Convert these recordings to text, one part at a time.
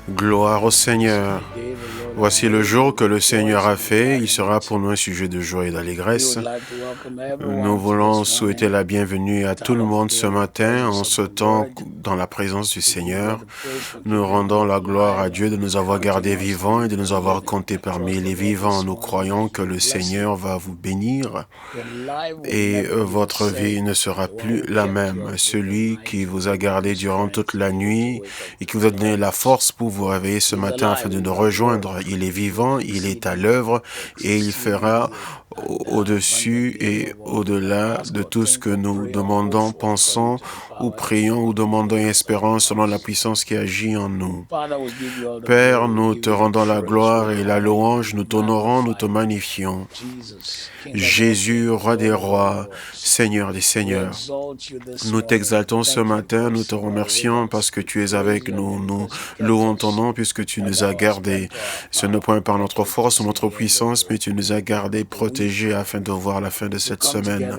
Gloire au Seigneur. Voici le jour que le Seigneur a fait. Il sera pour nous un sujet de joie et d'allégresse. Nous voulons souhaiter la bienvenue à tout le monde ce matin, en ce temps dans la présence du Seigneur. Nous rendons la gloire à Dieu de nous avoir gardés vivants et de nous avoir comptés parmi les vivants. Nous croyons que le Seigneur va vous bénir et votre vie ne sera plus la même. Celui qui vous a gardé durant toute la nuit et qui vous a donné la force pour vous réveiller ce matin afin de nous rejoindre, il est vivant, il est à l'œuvre et il fera au-dessus et au-delà de tout ce que nous demandons, pensons ou prions ou demandons et espérons selon la puissance qui agit en nous. Père, nous te rendons la gloire et la louange, nous t'honorons, nous te magnifions. Jésus, roi des rois, Seigneur des seigneurs, nous t'exaltons ce matin, nous te remercions parce que tu es avec nous. Nous louons ton nom puisque tu nous as gardés. Ce n'est point par notre force ou notre puissance, mais tu nous as gardés, protégés afin de voir la fin de cette semaine.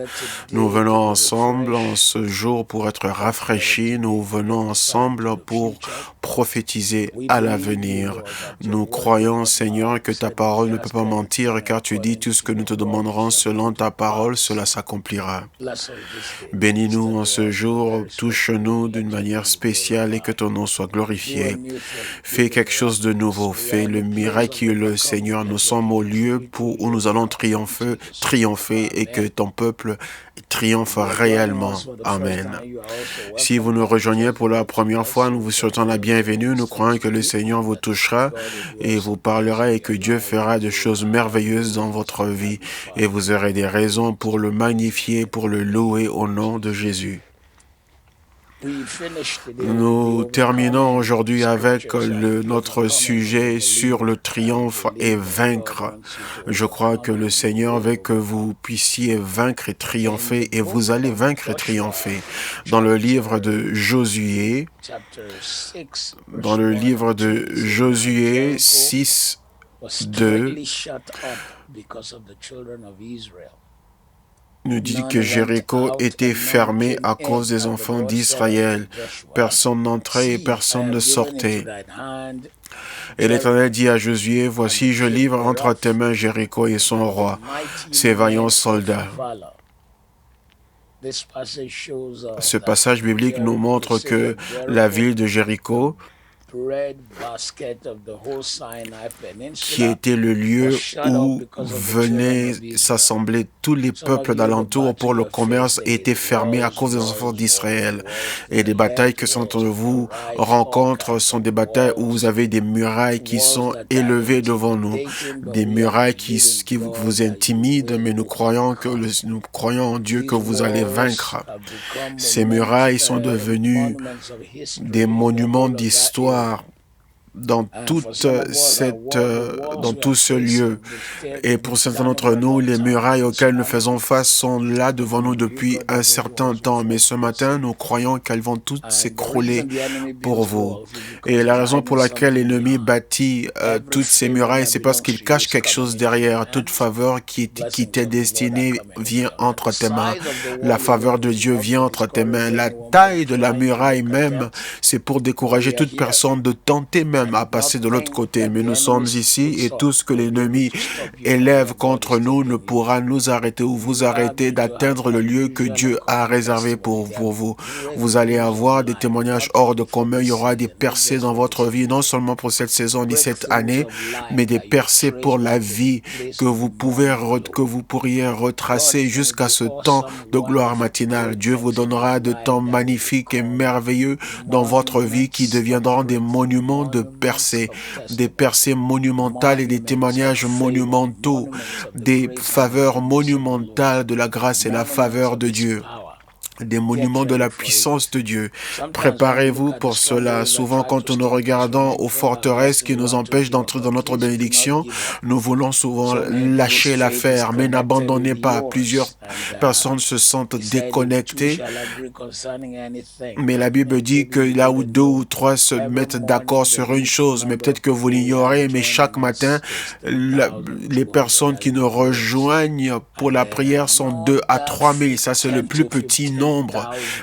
Nous venons ensemble en ce jour pour être rafraîchis. Nous venons ensemble pour prophétiser à l'avenir. Nous croyons, Seigneur, que ta parole ne peut pas mentir, car tu dis tout ce que nous te demanderons selon ta parole, cela s'accomplira. Bénis-nous en ce jour, touche-nous d'une manière spéciale et que ton nom soit glorifié. Fais quelque chose de nouveau, fais le miraculeux, Seigneur. Nous sommes au lieu où nous allons triompher et que ton peuple triomphe réellement. Amen. Si vous nous rejoignez pour la première fois, nous vous souhaitons la bienvenue. Nous croyons que le Seigneur vous touchera et vous parlera et que Dieu fera de choses merveilleuses dans votre vie et vous aurez des raisons pour le magnifier, pour le louer au nom de Jésus. Nous terminons aujourd'hui avec notre sujet sur le triomphe et vaincre. Je crois que le Seigneur veut que vous puissiez vaincre et triompher, et vous allez vaincre et triompher. Dans le livre de Josué, 6, 2, nous dit que Jéricho était fermé à cause des enfants d'Israël. Personne n'entrait et personne ne sortait. Et l'Éternel dit à Josué, « Voici, je livre entre tes mains Jéricho et son roi, ses vaillants soldats. » Ce passage biblique nous montre que la ville de Jéricho, qui était le lieu où venaient s'assembler tous les peuples d'alentour pour le commerce, était fermé à cause des enfants d'Israël. Et les batailles que certains de vous rencontrent sont des batailles où vous avez des murailles qui sont élevées devant nous, des murailles qui vous intimident, mais nous croyons en Dieu que vous allez vaincre. Ces murailles sont devenues des monuments d'histoire dans tout ce lieu. Et pour certains d'entre nous, les murailles auxquelles nous faisons face sont là devant nous depuis un certain temps. Mais ce matin, nous croyons qu'elles vont toutes s'écrouler pour vous. Et la raison pour laquelle l'ennemi bâtit toutes ces murailles, c'est parce qu'il cache quelque chose derrière. Toute faveur qui t'est destinée vient entre tes mains. La faveur de Dieu vient entre tes mains. La taille de la muraille même, c'est pour décourager toute personne de tenter même à passer de l'autre côté. Mais nous sommes ici et tout ce que l'ennemi élève contre nous ne pourra nous arrêter ou vous arrêter d'atteindre le lieu que Dieu a réservé pour vous. Vous allez avoir des témoignages hors de commun. Il y aura des percées dans votre vie, non seulement pour cette saison ni cette année, mais des percées pour la vie que vous pourriez retracer jusqu'à ce temps de gloire matinale. Dieu vous donnera de temps magnifiques et merveilleux dans votre vie qui deviendront des monuments de percées, des percées monumentales et des témoignages monumentaux, des faveurs monumentales de la grâce et la faveur de Dieu. Des monuments de la puissance de Dieu. Préparez-vous pour cela. Souvent, quand nous regardons aux forteresses qui nous empêchent d'entrer dans notre bénédiction, nous voulons souvent lâcher l'affaire, mais n'abandonnez pas. Plusieurs personnes se sentent déconnectées, mais la Bible dit que là où 2 ou 3 se mettent d'accord sur une chose, mais peut-être que vous l'ignorez, mais chaque matin, les personnes qui nous rejoignent pour la prière sont 2 à 3 000. Ça, c'est le plus petit nombre nombre.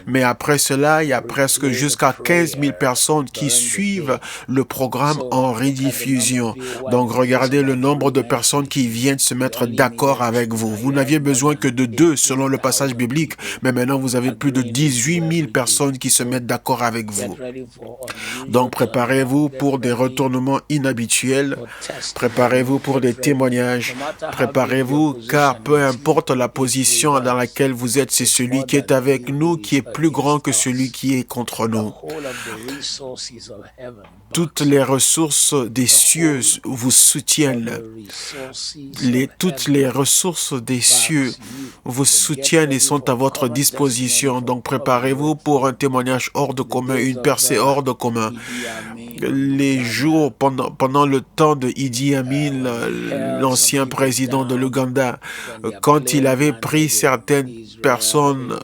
Mais après cela, il y a presque jusqu'à 15 000 personnes qui suivent le programme en rediffusion. Donc, regardez le nombre de personnes qui viennent se mettre d'accord avec vous. Vous n'aviez besoin que de 2 selon le passage biblique, mais maintenant vous avez plus de 18 000 personnes qui se mettent d'accord avec vous. Donc, préparez-vous pour des retournements inhabituels. Préparez-vous pour des témoignages. Préparez-vous, car peu importe la position dans laquelle vous êtes, c'est celui qui est avec nous qui est plus grand que celui qui est contre nous. Toutes les ressources des cieux vous soutiennent. Toutes les ressources des cieux vous soutiennent et sont à votre disposition. Donc préparez-vous pour un témoignage hors de commun, une percée hors de commun. Les jours pendant le temps de Idi Amin, l'ancien président de l'Ouganda, quand il avait pris certaines personnes,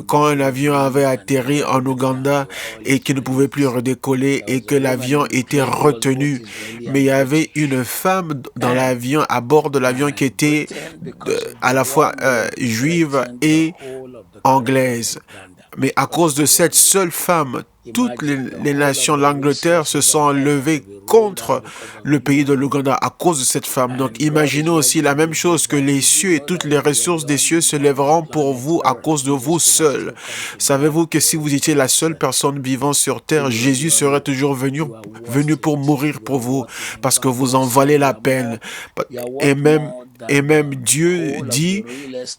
quand un avion avait atterri en Ouganda et qu'il ne pouvait plus redécoller et que l'avion était retenu, mais il y avait une femme dans l'avion, à bord de l'avion, qui était à la fois juive et anglaise. Mais à cause de cette seule femme, toutes les nations, l'Angleterre, se sont levées contre le pays de l'Ouganda à cause de cette femme. Donc imaginez aussi la même chose, que les cieux et toutes les ressources des cieux se lèveront pour vous à cause de vous seuls. Savez-vous que si vous étiez la seule personne vivant sur terre, Jésus serait toujours venu pour mourir pour vous, parce que vous en valez la peine. Et même Dieu dit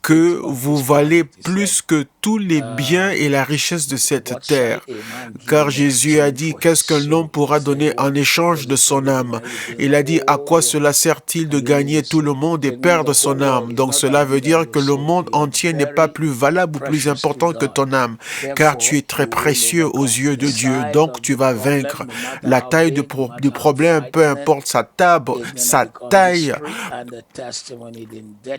que vous valez plus que tous les biens et la richesse de cette terre. Car Jésus a dit, qu'est-ce qu'un homme pourra donner en échange de son âme? Il a dit, à quoi cela sert-il de gagner tout le monde et perdre son âme? Donc cela veut dire que le monde entier n'est pas plus valable ou plus important que ton âme, car tu es très précieux aux yeux de Dieu. Donc tu vas vaincre. La taille du problème, peu importe sa taille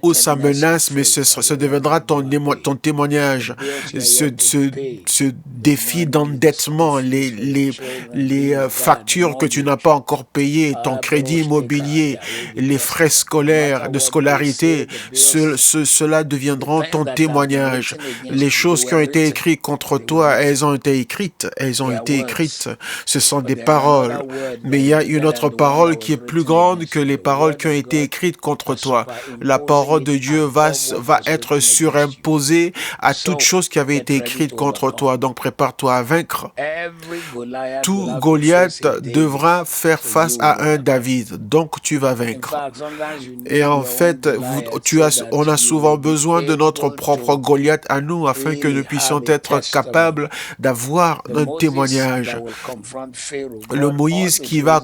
ou sa menace, mais ce deviendra ton témoignage. Ce défi d'endettement, les factures que tu n'as pas encore payées, ton crédit immobilier, les frais scolaires, de scolarité, cela deviendront ton témoignage. Les choses qui ont été écrites contre toi, elles ont été écrites. Ce sont des paroles. Mais il y a une autre parole qui est plus grande que les paroles qui ont été écrites contre toi. La parole de Dieu va être surimposée à toute chose qui avait été écrite contre toi. Donc prépare-toi à vaincre. Tout Goliath devra faire face à un David. Donc tu vas vaincre. Et en fait, on a souvent besoin de notre propre Goliath à nous, afin que nous puissions être capables d'avoir un témoignage. Le Moïse qui va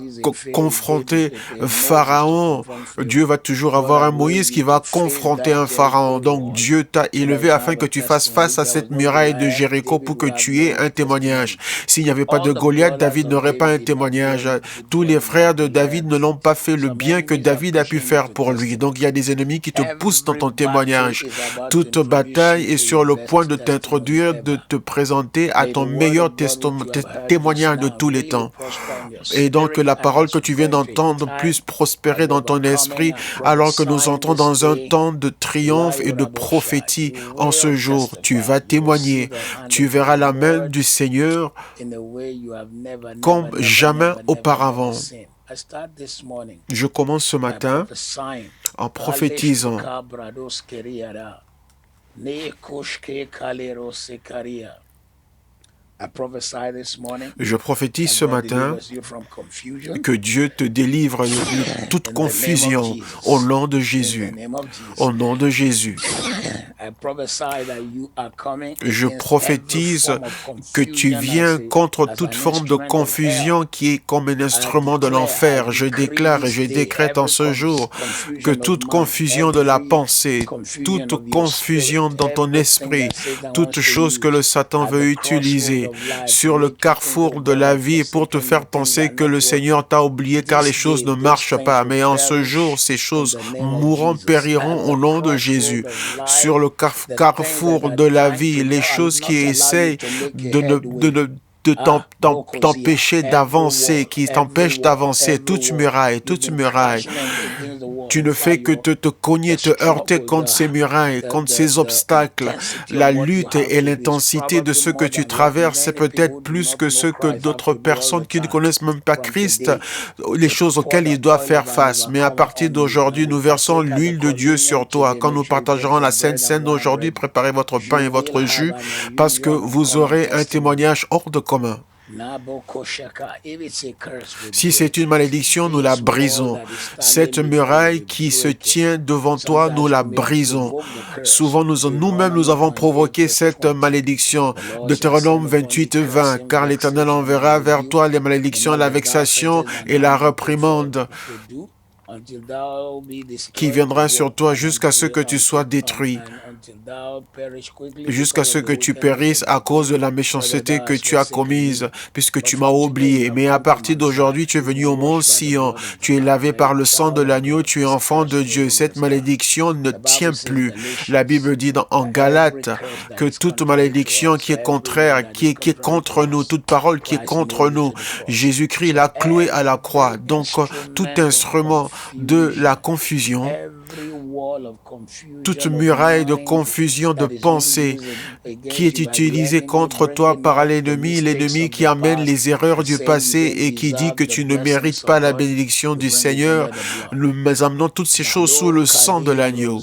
confronter Pharaon, Dieu va toujours avoir un Moïse qui va confronter un Pharaon. Donc Dieu t'a élevé afin que tu fasses face à cette muraille de Jéricho pour que tu aies un témoignage. S'il n'y avait pas de Goliath, David n'aurait pas un témoignage. Tous les frères de David ne l'ont pas fait le bien que David a pu faire pour lui. Donc il y a des ennemis qui te poussent dans ton témoignage. Toute bataille est sur le point de t'introduire, de te présenter à ton meilleur témoignage de tous les temps. Et donc que la parole que tu viens d'entendre puisse prospérer dans ton esprit, alors que nous entrons dans un temps de triomphe et de prophétie. En ce jour, tu vas témoigner. Tu verras la main du Seigneur comme jamais auparavant. Je commence ce matin en prophétisant. Je prophétise ce matin que Dieu te délivre de toute confusion au nom de Jésus. Au nom de Jésus. Je prophétise que tu viens contre toute forme de confusion qui est comme un instrument de l'enfer. Je déclare et je décrète en ce jour que toute confusion de la pensée, toute confusion dans ton esprit, toute chose que le Satan veut utiliser sur le carrefour de la vie pour te faire penser que le Seigneur t'a oublié car les choses ne marchent pas. Mais en ce jour, ces choses mourront, périront au nom de Jésus. Sur le carrefour de la vie, les choses qui essayent de t'empêcher d'avancer, qui t'empêchent d'avancer, toute muraille Tu ne fais que te cogner, te heurter contre ces murailles, contre ces obstacles. La lutte et l'intensité de ce que tu traverses, c'est peut-être plus que ce que d'autres personnes qui ne connaissent même pas Christ, les choses auxquelles ils doivent faire face. Mais à partir d'aujourd'hui, nous versons l'huile de Dieu sur toi. Quand nous partagerons la Sainte Seine d'aujourd'hui, préparez votre pain et votre jus, parce que vous aurez un témoignage hors de commun. Si c'est une malédiction, nous la brisons. Cette muraille qui se tient devant toi, nous la brisons. Souvent, nous-mêmes, nous avons provoqué cette malédiction. Deutéronome 28, 20. Car l'Éternel enverra vers toi les malédictions, la vexation et la réprimande qui viendra sur toi jusqu'à ce que tu sois détruit, jusqu'à ce que tu périsses à cause de la méchanceté que tu as commise, puisque tu m'as oublié. Mais à partir d'aujourd'hui, tu es venu au mont Sion, tu es lavé par le sang de l'agneau, tu es enfant de Dieu. Cette malédiction ne tient plus. La Bible dit en Galates que toute malédiction qui est contraire, qui est contre nous, toute parole qui est contre nous, Jésus-Christ l'a cloué à la croix. Donc, tout instrument de la confusion, toute muraille de confusion de pensée qui est utilisée contre toi par l'ennemi qui amène les erreurs du passé et qui dit que tu ne mérites pas la bénédiction du Seigneur, nous amenons toutes ces choses sous le sang de l'agneau.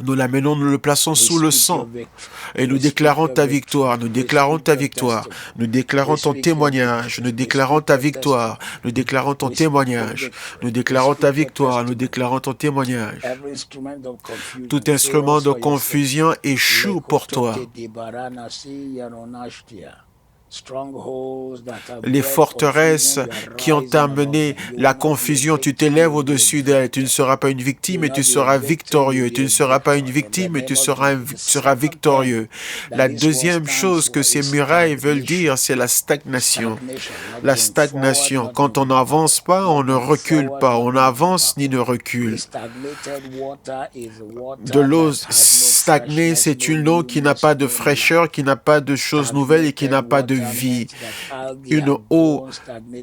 Nous l'amenons, nous le plaçons sous le sang et nous déclarons ta victoire, nous déclarons ta victoire, nous déclarons ton témoignage, nous déclarons ta victoire, nous déclarons ton témoignage, nous déclarons ta victoire, nous déclarons ton témoignage. Tout instrument de confusion échoue pour toi. Les forteresses qui ont amené la confusion, tu t'élèves au-dessus d'elles. Tu ne seras pas une victime et tu seras victorieux. Tu ne seras pas une victime et tu seras victorieux. La deuxième chose que ces murailles veulent dire, c'est la stagnation. La stagnation. Quand on n'avance pas, on ne recule pas. On n'avance ni ne recule. De l'eau stagnée, c'est une eau qui n'a pas de fraîcheur, qui n'a pas de choses nouvelles et qui n'a pas de vie. Une eau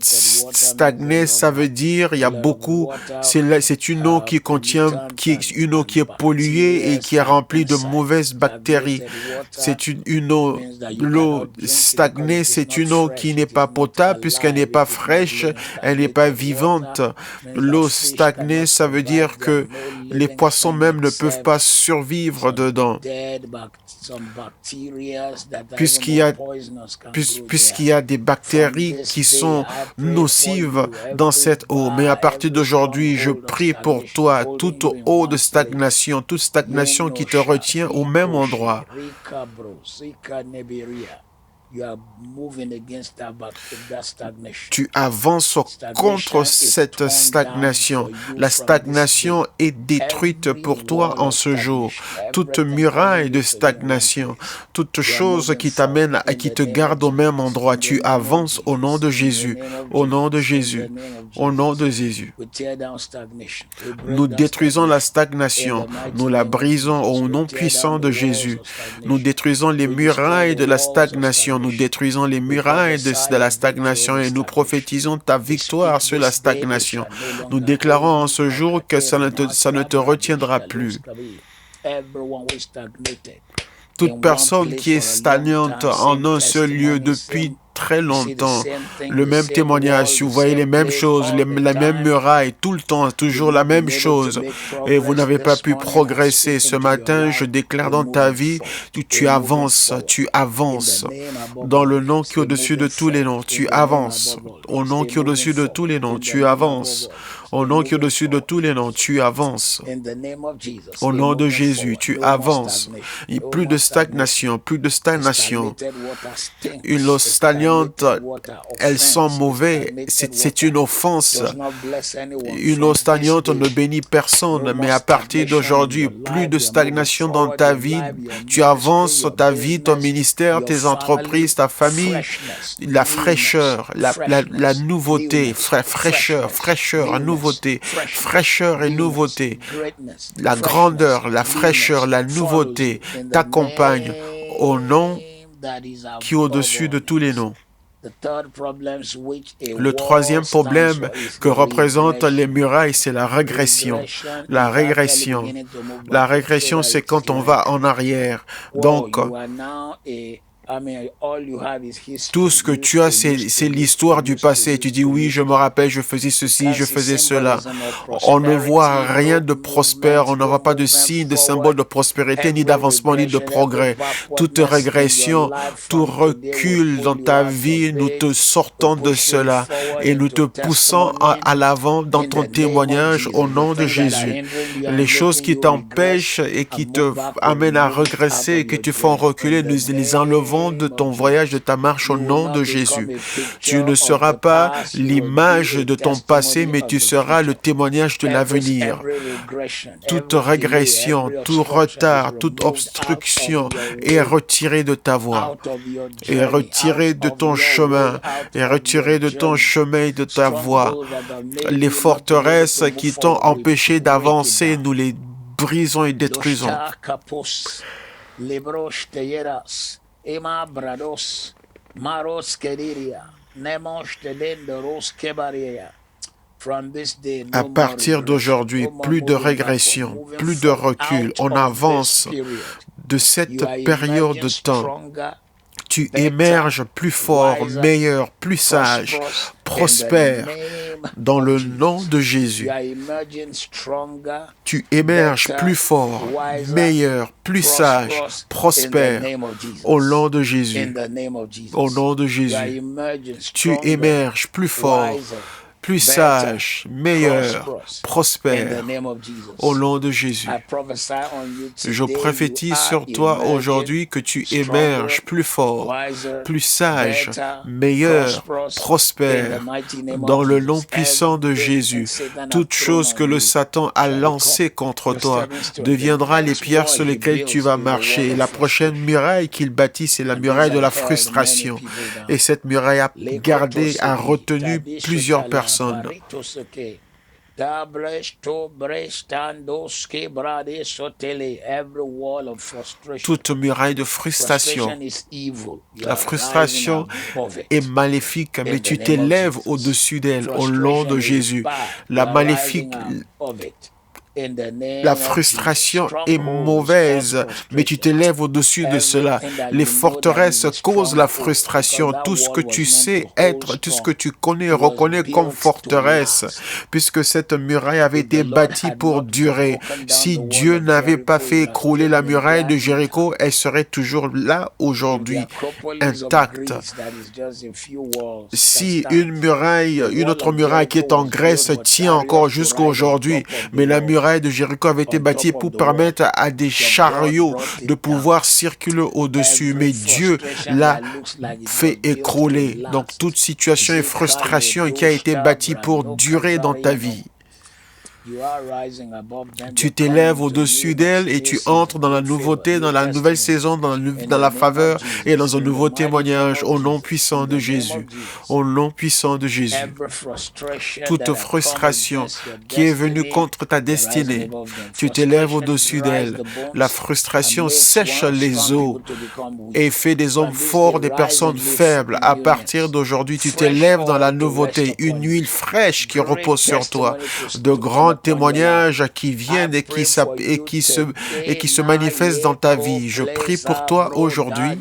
stagnée, ça veut dire il y a beaucoup. C'est une eau qui contient, une eau qui est polluée et qui est remplie de mauvaises bactéries. C'est une eau. L'eau stagnée, c'est une eau qui n'est pas potable puisqu'elle n'est pas fraîche, elle n'est pas vivante. L'eau stagnée, ça veut dire que les poissons même ne peuvent pas survivre dedans. Puisqu'il y a des bactéries qui sont nocives dans cette eau. Mais à partir d'aujourd'hui, je prie pour toi, toute eau de stagnation, toute stagnation qui te retient au même endroit. Tu avances contre cette stagnation. La stagnation est détruite pour toi en ce jour. Toute muraille de stagnation, toute chose qui t'amène et qui te garde au même endroit, tu avances au nom de Jésus, au nom de Jésus, au nom de Jésus. Nous détruisons la stagnation, nous la brisons au nom puissant de Jésus. Nous détruisons les murailles de la stagnation. Nous détruisons les murailles de la stagnation et nous prophétisons ta victoire sur la stagnation. Nous déclarons en ce jour que ça ne te retiendra plus. Toute personne qui est stagnante en un seul lieu depuis très longtemps, le même témoignage, si vous voyez les mêmes choses, la même muraille, tout le temps, toujours la même chose, et vous n'avez pas pu progresser. Ce matin, je déclare dans ta vie, tu avances, dans le nom qui est au-dessus de tous les noms, tu avances, au nom qui est au-dessus de tous les noms, tu avances. Au nom qui est au-dessus de tous les noms, tu avances. Au nom de Jésus, tu avances. Plus de stagnation, plus de stagnation. Une eau stagnante, elle sent mauvais. C'est une offense. Une eau stagnante ne bénit personne. Mais à partir d'aujourd'hui, plus de stagnation dans ta vie. Tu avances ta vie, ton ministère, tes entreprises, ta famille. La fraîcheur, la nouveauté, fraîcheur, nouveauté, fraîcheur et nouveauté. La grandeur, la fraîcheur, la nouveauté t'accompagnent au nom qui est au-dessus de tous les noms. Le troisième problème que représentent les murailles, c'est la régression. La régression. La régression, c'est quand on va en arrière. Donc, tout ce que tu as, c'est l'histoire du passé. Tu dis, oui, je me rappelle, je faisais ceci, je faisais cela. On ne voit rien de prospère, on ne voit pas de signe, de symbole de prospérité, ni d'avancement, ni de progrès. Toute régression, tout recul dans ta vie, nous te sortons de cela et nous te poussons à l'avant dans ton témoignage au nom de Jésus. Les choses qui t'empêchent et qui te amènent à régresser et qui te font reculer, nous les enlevons de ton voyage, de ta marche au nom de Jésus. Tu ne seras pas l'image de ton passé, mais tu seras le témoignage de l'avenir. Toute régression, tout retard, toute obstruction est retirée de ta voie, est retirée de ton chemin, est retirée de ton chemin et de ta voie. Les forteresses qui t'ont empêché d'avancer, nous les brisons et détruisons. Ema brados, maros kediria, nemos tedendoros kebaria. À partir d'aujourd'hui, plus de régression, plus de recul. On avance de cette période de temps. Tu émerges plus fort, meilleur, plus sage, prospère dans le nom de Jésus. Tu émerges plus fort, meilleur, plus sage, prospère au nom de Jésus. Au nom de Jésus. Tu émerges plus fort, plus sage, meilleur, prospère, au nom de Jésus. Je prophétise sur toi aujourd'hui que tu émerges plus fort, plus sage, meilleur, prospère, dans le nom puissant de Jésus. Toute chose que le Satan a lancée contre toi deviendra les pierres sur lesquelles tu vas marcher. La prochaine muraille qu'il bâtit, c'est la muraille de la frustration. Et cette muraille a gardé, a retenu plusieurs personnes. Toute muraille de frustration. La frustration est maléfique, mais tu t'élèves au-dessus d'elle au nom de Jésus. La frustration est mauvaise, mais tu t'élèves au-dessus de cela. Les forteresses causent la frustration. Tout ce que tu sais être, tout ce que tu connais, reconnais comme forteresse, puisque cette muraille avait été bâtie pour durer. Si Dieu n'avait pas fait écrouler la muraille de Jéricho, elle serait toujours là aujourd'hui, intacte. Si une autre muraille qui est en Grèce tient encore jusqu'à aujourd'hui, mais la muraille de Jéricho avait été bâtie pour permettre à des chariots de pouvoir circuler au-dessus. Mais Dieu l'a fait écrouler. Donc, toute situation et frustration qui a été bâtie pour durer dans ta vie, tu t'élèves au-dessus d'elle et tu entres dans la nouveauté, dans la nouvelle saison, dans la faveur et dans un nouveau témoignage au nom puissant de Jésus. Au nom puissant de Jésus. Toute frustration qui est venue contre ta destinée, tu t'élèves au-dessus d'elle. La frustration sèche les eaux et fait des hommes forts, des personnes faibles. À partir d'aujourd'hui, tu t'élèves dans la nouveauté, une huile fraîche qui repose sur toi, de grands témoignages qui viennent et qui se manifestent dans ta vie. Je prie pour toi aujourd'hui.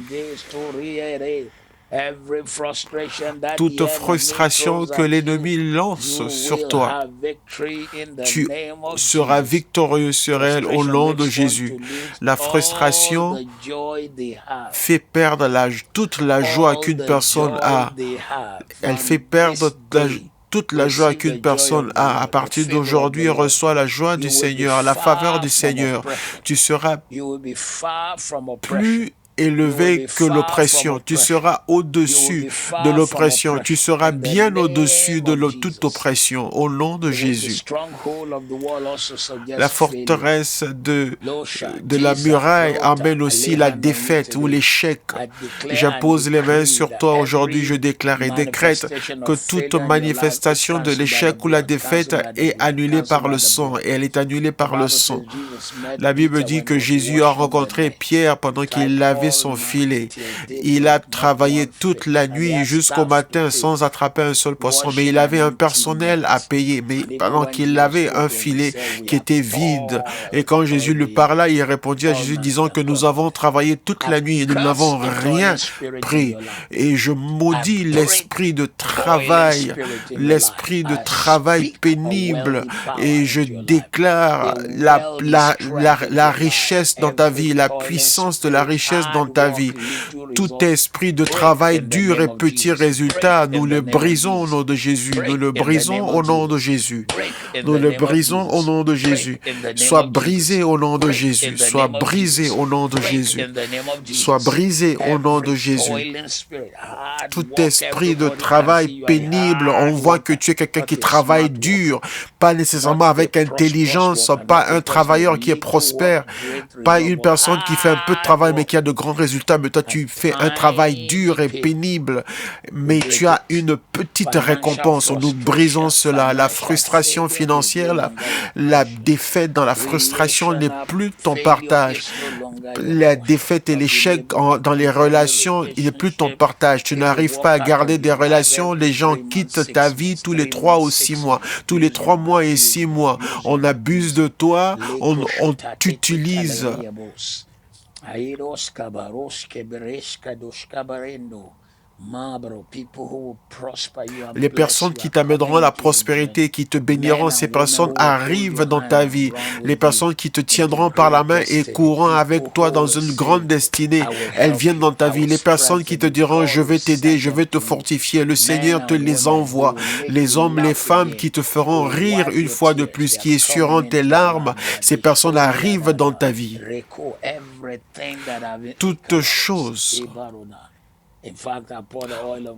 Toute frustration que l'ennemi lance sur toi, tu seras victorieux sur elle au nom de Jésus. La frustration fait perdre toute la joie qu'une personne a. Elle fait perdre toute la joie qu'une personne a. À partir d'aujourd'hui, reçois la joie du Seigneur, la faveur du Seigneur. Tu seras plus élevé que l'oppression. Tu seras au-dessus de l'oppression. Tu seras bien au-dessus de toute oppression. Au nom de Jésus. La forteresse de la muraille amène aussi la défaite ou l'échec. J'impose les mains sur toi aujourd'hui. Je déclare et décrète que toute manifestation de l'échec ou la défaite est annulée par le sang. Et elle est annulée par le sang. La Bible dit que Jésus a rencontré Pierre pendant qu'il l'avait avait son filet. Il a travaillé toute la nuit jusqu'au matin sans attraper un seul poisson, mais il avait un personnel à payer. Mais pendant qu'il avait un filet qui était vide, et quand Jésus lui parla, il répondit à Jésus disant que nous avons travaillé toute la nuit et nous n'avons rien pris. Et je maudis l'esprit de travail, pénible, et je déclare la richesse dans ta vie, la puissance de la richesse dans ta vie. Tout esprit de travail dur et petit résultat, nous le brisons au nom de Jésus. Nous le brisons au nom de Jésus. Nous le brisons au nom de Jésus. Sois brisé au nom de Jésus. Sois brisé au nom de Jésus. Sois brisé au nom de Jésus. Tout esprit de travail pénible, on voit que tu es quelqu'un qui travaille dur, pas nécessairement avec intelligence, pas un travailleur qui est prospère, pas une personne qui fait un peu de travail mais qui a de grands résultats, mais toi tu fais un travail dur et pénible, mais tu as une petite récompense. Nous brisons cela. La frustration financière, la défaite dans la frustration n'est plus ton partage. La défaite et l'échec dans les relations, il n'est plus ton partage. Tu n'arrives pas à garder des relations. Les gens quittent ta vie tous les 3 ou 6 mois. Tous les 3 mois et 6 mois. On abuse de toi. On t'utilise. Les personnes qui t'amèneront la prospérité, qui te béniront, ces personnes arrivent dans ta vie. Les personnes qui te tiendront par la main et courront avec toi dans une grande destinée, elles viennent dans ta vie. Les personnes qui te diront, je vais t'aider, je vais te fortifier, le Seigneur te les envoie. Les hommes, les femmes qui te feront rire une fois de plus, qui essuieront tes larmes, ces personnes arrivent dans ta vie. Toutes choses.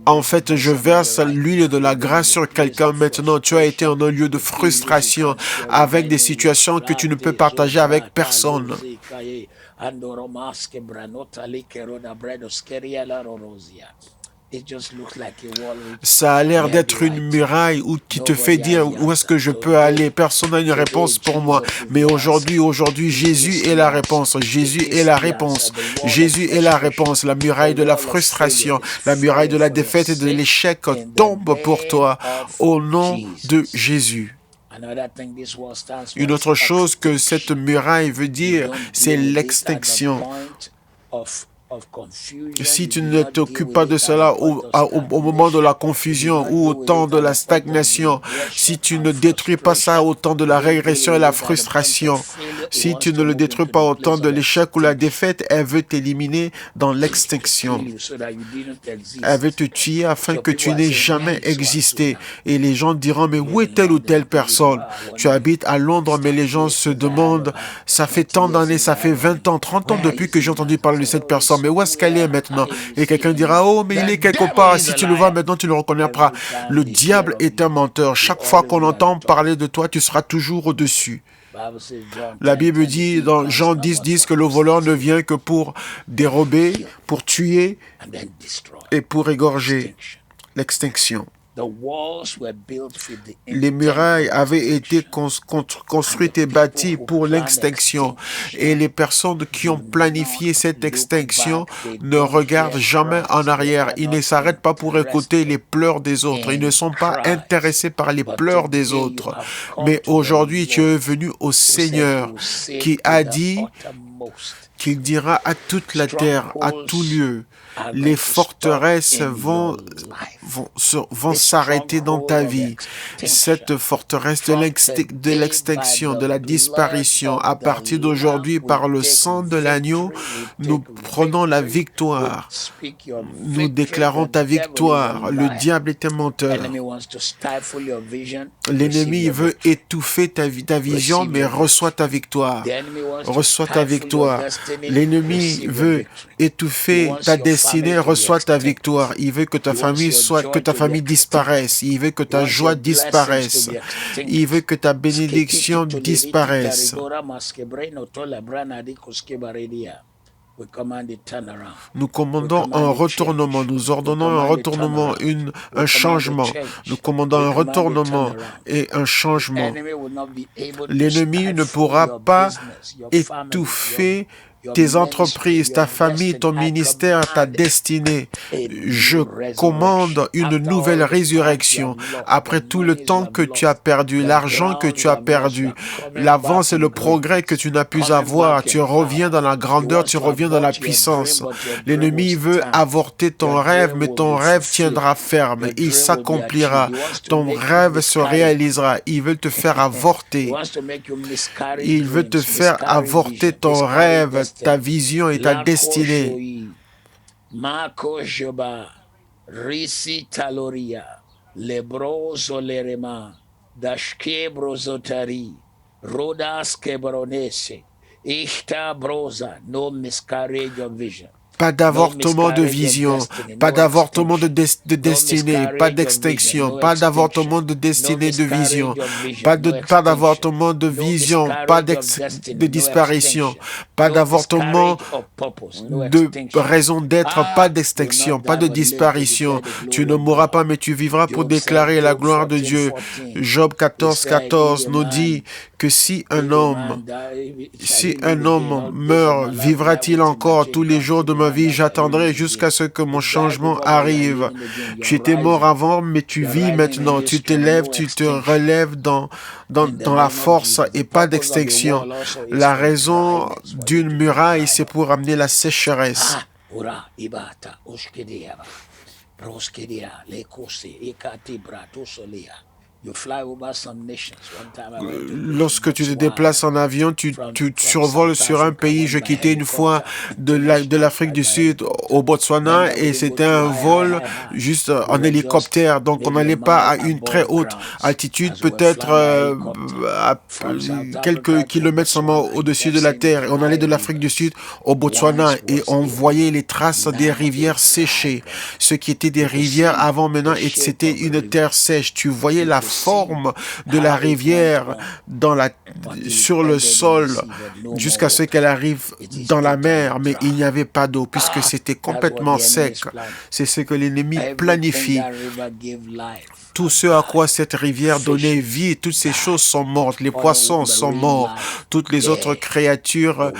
En fait, je verse l'huile de la grâce sur quelqu'un maintenant. Tu as été en un lieu de frustration avec des situations que tu ne peux partager avec personne. Ça a l'air d'être une muraille qui te fait dire où est-ce que je peux aller. Personne n'a une réponse pour moi. Mais aujourd'hui, Jésus est la réponse. Jésus est la réponse. Jésus est la réponse. La muraille de la frustration, la muraille de la défaite et de l'échec tombe pour toi au nom de Jésus. Une autre chose que cette muraille veut dire, c'est l'extinction. Si tu ne t'occupes pas de cela au moment de la confusion ou au temps de la stagnation, si tu ne détruis pas ça au temps de la régression et la frustration, si tu ne le détruis pas au temps de l'échec ou la défaite, elle veut t'éliminer dans l'extinction. Elle veut te tuer afin que tu n'aies jamais existé. Et les gens diront, mais où est telle ou telle personne? Tu habites à Londres, mais les gens se demandent, ça fait tant d'années, ça fait 20 ans, 30 ans depuis que j'ai entendu parler de cette personne. Mais où est-ce qu'elle est maintenant? Et quelqu'un dira, oh, mais il est quelque part. Si tu le vois maintenant, tu ne le reconnaîtras. Le diable est un menteur. Chaque fois qu'on entend parler de toi, tu seras toujours au-dessus. La Bible dit dans Jean 10:10 que le voleur ne vient que pour dérober, pour tuer et pour égorger. L'extinction. Les murailles avaient été construites et bâties pour l'extinction. Et les personnes qui ont planifié cette extinction ne regardent jamais en arrière. Ils ne s'arrêtent pas pour écouter les pleurs des autres. Ils ne sont pas intéressés par les pleurs des autres. Mais aujourd'hui, tu es venu au Seigneur qui a dit qu'il dira à toute la terre, à tout lieu, les forteresses vont s'arrêter dans ta vie. Cette forteresse de l'extinction, de la disparition, à partir d'aujourd'hui, par le sang de l'agneau, nous prenons la victoire. Nous déclarons ta victoire. Le diable est un menteur. L'ennemi veut étouffer ta vision, mais reçois ta victoire. Reçois ta victoire. L'ennemi veut étouffer ta destinée, reçois ta victoire. Il veut que ta famille disparaisse. Il veut que ta joie disparaisse. Il veut que ta bénédiction disparaisse. Nous commandons un retournement, nous ordonnons un retournement, un changement. Nous commandons un retournement et un changement. L'ennemi ne pourra pas étouffer tes entreprises, ta famille, ton ministère, ta destinée. Je commande une nouvelle résurrection. Après tout le temps que tu as perdu, l'argent que tu as perdu, l'avance et le progrès que tu n'as pu avoir, tu reviens dans la grandeur, tu reviens dans la puissance. L'ennemi veut avorter ton rêve, mais ton rêve tiendra ferme. Il s'accomplira. Ton rêve se réalisera. Il veut te faire avorter. Il veut te faire avorter ton rêve, ta vision et ta destinée. Pas d'avortement de vision, pas d'avortement de destinée, pas d'extinction, pas d'avortement de destinée de vision, pas d'avortement de vision, pas de disparition, pas d'avortement de raison d'être, pas d'extinction, pas de disparition. Tu ne mourras pas, mais tu vivras pour déclarer la gloire de Dieu. Job 14:14 nous dit que si un homme meurt, vivra-t-il encore tous les jours de ma vie? J'attendrai jusqu'à ce que mon changement arrive. Tu étais mort avant, mais tu vis maintenant. Tu t'élèves, tu te relèves dans la force et pas d'extinction. La raison d'une muraille, c'est pour amener la sécheresse. Lorsque tu te déplaces en avion, tu survoles sur un pays. Je quittais une fois de l'Afrique du Sud au Botswana et c'était un vol juste en hélicoptère. Donc on n'allait pas à une très haute altitude, peut-être à quelques kilomètres seulement au-dessus de la terre. On allait de l'Afrique du Sud au Botswana et on voyait les traces des rivières séchées. Ce qui était des rivières avant maintenant, et c'était une terre sèche. Tu voyais la forme de la rivière sur le sol jusqu'à ce qu'elle arrive dans la mer, mais il n'y avait pas d'eau puisque c'était complètement sec. C'est ce que l'ennemi planifie. Tout ce à quoi cette rivière donnait vie, toutes ces choses sont mortes. Les poissons sont morts. Toutes les autres créatures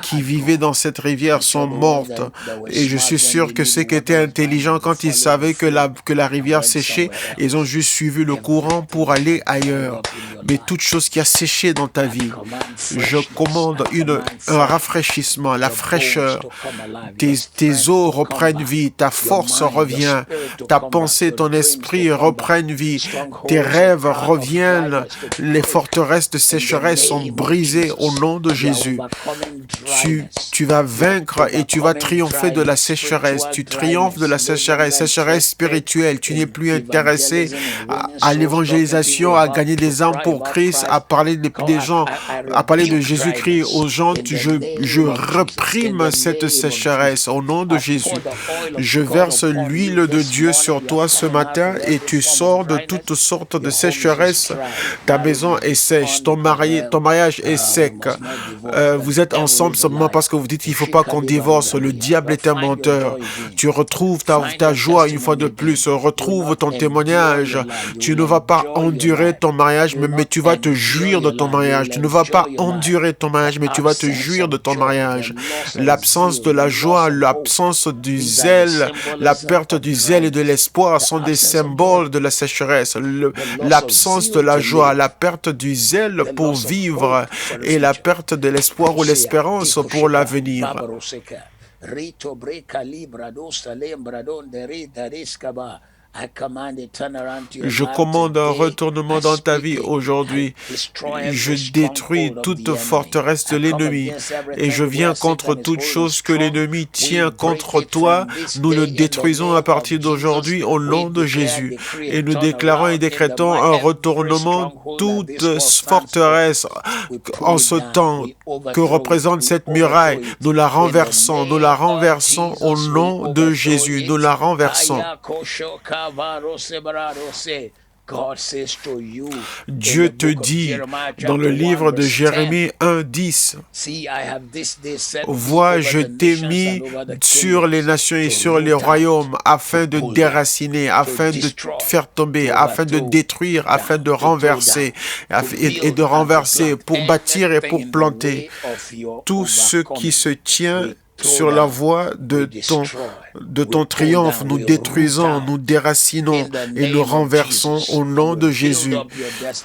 qui vivaient dans cette rivière sont mortes. Et je suis sûr que ceux qui étaient intelligents, quand ils savaient que la rivière séchait, ils ont juste suivi le courant pour aller ailleurs. Mais toute chose qui a séché dans ta vie, je commande un rafraîchissement, la fraîcheur. Tes os reprennent vie, ta force revient, ta pensée, ton esprit reprennent vie, tes rêves reviennent, les forteresses de sécheresse sont brisées au nom de Jésus. Tu vas vaincre et tu vas triompher de la sécheresse. Tu triomphes de la sécheresse spirituelle. Tu n'es plus intéressé à l'évangélisation, à gagner des âmes pour Christ, à parler des gens, à parler de Jésus-Christ aux gens. Je réprime cette sécheresse au nom de Jésus. Je verse l'huile de Dieu sur toi ce matin et tu sors de toutes sortes de sécheresse. Ta maison est sèche, ton mariage est sec. Vous êtes ensemble seulement parce que vous dites qu'il ne faut pas qu'on divorce. Le diable est un menteur. Tu retrouves ta joie une fois de plus. Retrouve ton témoignage. Tu ne vas pas endurer ton mariage, mais tu vas te jouir de ton mariage. Tu ne vas pas endurer ton mariage, mais tu vas te jouir de ton mariage. L'absence de la joie, l'absence du zèle, la perte du zèle et de l'espoir sont des symboles de la sécheresse. L'absence de la joie, la perte du zèle pour vivre et la perte de l'espoir ou l'espérance pour l'avenir. Je commande un retournement dans ta vie aujourd'hui. Je détruis toute forteresse de l'ennemi et je viens contre toute chose que l'ennemi tient contre toi. Nous le détruisons à partir d'aujourd'hui au nom de Jésus. Et nous déclarons et décrétons un retournement. Toute forteresse en ce temps que représente cette muraille, nous la renversons au nom de Jésus. Nous la renversons. Dieu te dit dans le livre de Jérémie 1:10, vois, je t'ai mis sur les nations et sur les royaumes afin de déraciner, afin de faire tomber, afin de détruire, afin de renverser et de renverser pour bâtir et pour planter tout ce qui se tient sur la voie de ton triomphe. Nous détruisons, nous déracinons et nous renversons au nom de Jésus.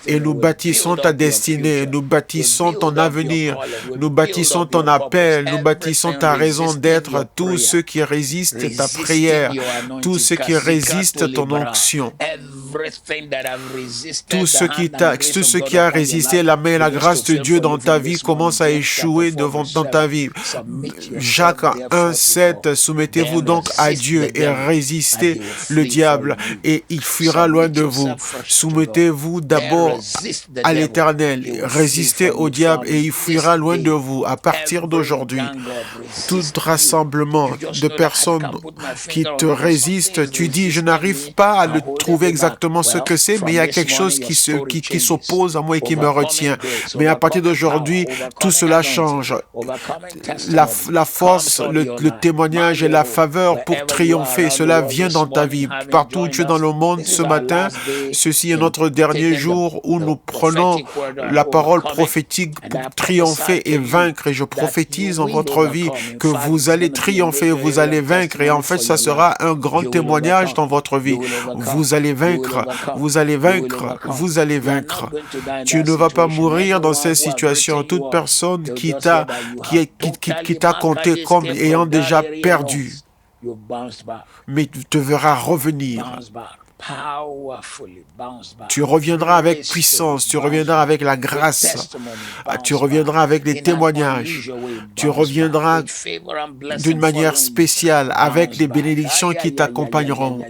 Et nous bâtissons ta destinée, nous bâtissons ton avenir, nous bâtissons ton appel, nous bâtissons ta raison d'être, tous ceux qui résistent ta prière, tous ceux qui résistent ton onction. Tout ce qui a résisté la main et la grâce de Dieu dans ta vie commence à échouer dans ta vie. Jacques 1:7, soumettez-vous donc à Dieu et résistez le diable et il fuira loin de vous. Soumettez-vous d'abord à l'Éternel, résistez au diable et il fuira loin de vous. À partir d'aujourd'hui, tout rassemblement de personnes qui te résistent, tu dis, je n'arrive pas à le trouver exactement ce que c'est, mais il y a quelque chose qui s'oppose à moi et qui me retient. Mais à partir d'aujourd'hui, tout cela change. La force, le témoignage et la faveur pour triompher, cela vient dans ta vie. Partout où tu es dans le monde ce matin, ceci est notre dernier jour où nous prenons la parole prophétique pour triompher et vaincre. Et je prophétise en votre vie que vous allez triompher, vous allez vaincre. Et en fait, ça sera un grand témoignage dans votre vie. Vous allez vaincre, vous allez vaincre, vous allez vaincre. Tu ne vas pas mourir dans cette situation. Toute personne qui t'a compté comme ayant déjà perdu, mais tu te verras revenir. Tu reviendras avec puissance, tu reviendras avec la grâce, tu reviendras avec les témoignages, tu reviendras d'une manière spéciale avec les bénédictions qui t'accompagneront.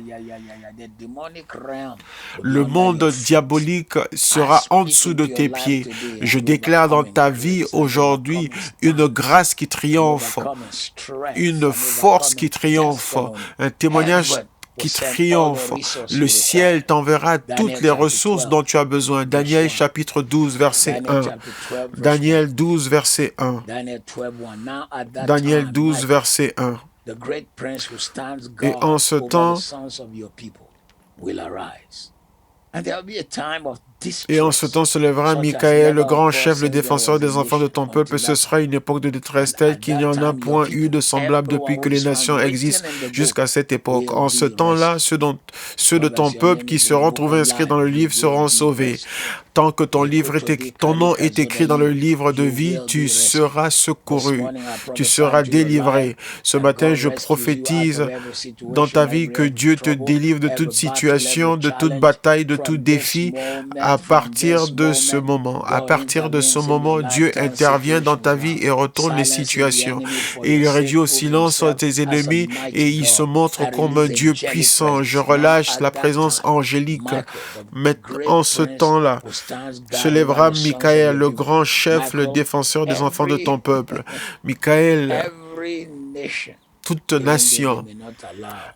Le monde diabolique sera en dessous de tes pieds. Je déclare dans ta vie aujourd'hui une grâce qui triomphe, une force qui triomphe, un témoignage qui triomphe. Le ciel t'enverra toutes les ressources dont tu as besoin. Daniel chapitre 12, verset 1. Daniel 12, verset 1. Daniel 12, verset 1. Et en ce temps, se lèvera Michaël, le grand chef, le défenseur des enfants de ton peuple. Ce sera une époque de détresse telle qu'il n'y en a point eu de semblable depuis que les nations existent jusqu'à cette époque. En ce temps-là, ceux de ton peuple qui seront trouvés inscrits dans le livre seront sauvés. Tant que ton nom est écrit dans le livre de vie, tu seras secouru, tu seras délivré. Ce matin, je prophétise dans ta vie que Dieu te délivre de toute situation, de toute bataille, de tout défi. À partir de ce moment, Dieu intervient dans ta vie et retourne les situations. Et il réduit au silence tes ennemis et il se montre comme un Dieu puissant. Je relâche la présence angélique. Mais en ce temps-là, se lèvera Michaël, le grand chef, le défenseur des enfants de ton peuple. Michaël, toute nation,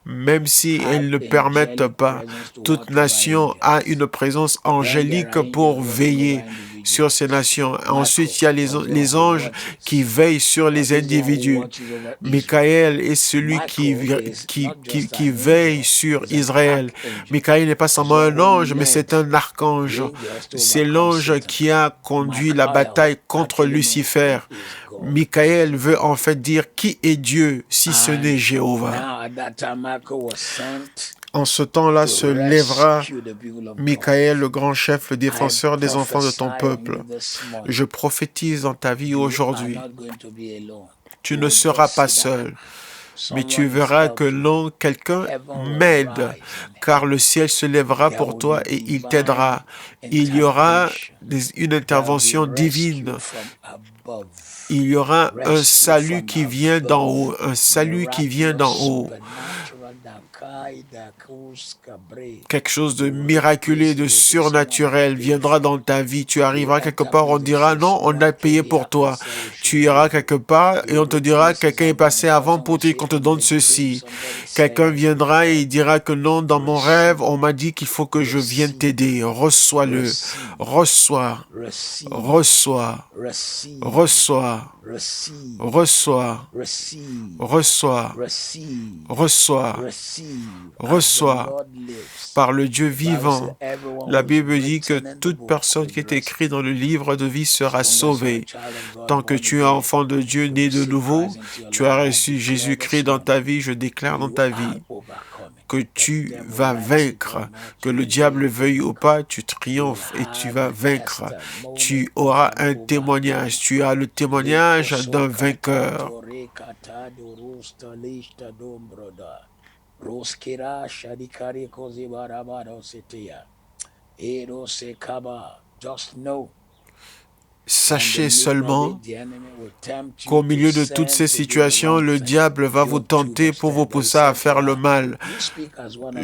même si elles ne permettent pas, toute nation a une présence angélique pour veiller sur ces nations. Ensuite, il y a les anges qui veillent sur les individus. Michaël est celui qui veille sur Israël. Michaël n'est pas seulement un ange, mais c'est un archange. C'est l'ange qui a conduit la bataille contre Lucifer. Michaël veut en fait dire qui est Dieu si ce n'est Jéhovah. En ce temps-là se lèvera Michaël, le grand chef, le défenseur des enfants de ton peuple. Je prophétise dans ta vie aujourd'hui. Tu ne seras pas seul, mais tu verras que quelqu'un m'aide, car le ciel se lèvera pour toi et il t'aidera. Il y aura une intervention divine. Il y aura un salut qui vient d'en haut, un salut qui vient d'en haut. quelque chose de miraculeux, de surnaturel viendra dans ta vie. Tu arriveras quelque part, on dira non, on a payé pour toi. Tu iras quelque part et on te dira quelqu'un est passé avant pour dire qu'on te donne ceci. Quelqu'un viendra et il dira que non, dans mon rêve, on m'a dit qu'il faut que je vienne t'aider. Reçois-le. Reçois. Reçois. Reçois. Reçois. Reçois. Reçois. Reçois. Par le Dieu vivant. La Bible dit que toute personne qui est écrite dans le livre de vie sera sauvée. Tant que tu es enfant de Dieu, né de nouveau, tu as reçu Jésus-Christ dans ta vie, je déclare dans ta vie que tu vas vaincre. Que le diable veuille ou pas, tu triomphes et tu vas vaincre. Tu auras un témoignage. Tu as le témoignage d'un vainqueur. Sachez seulement qu'au milieu de toutes ces situations, le diable va vous tenter pour vous pousser à faire le mal.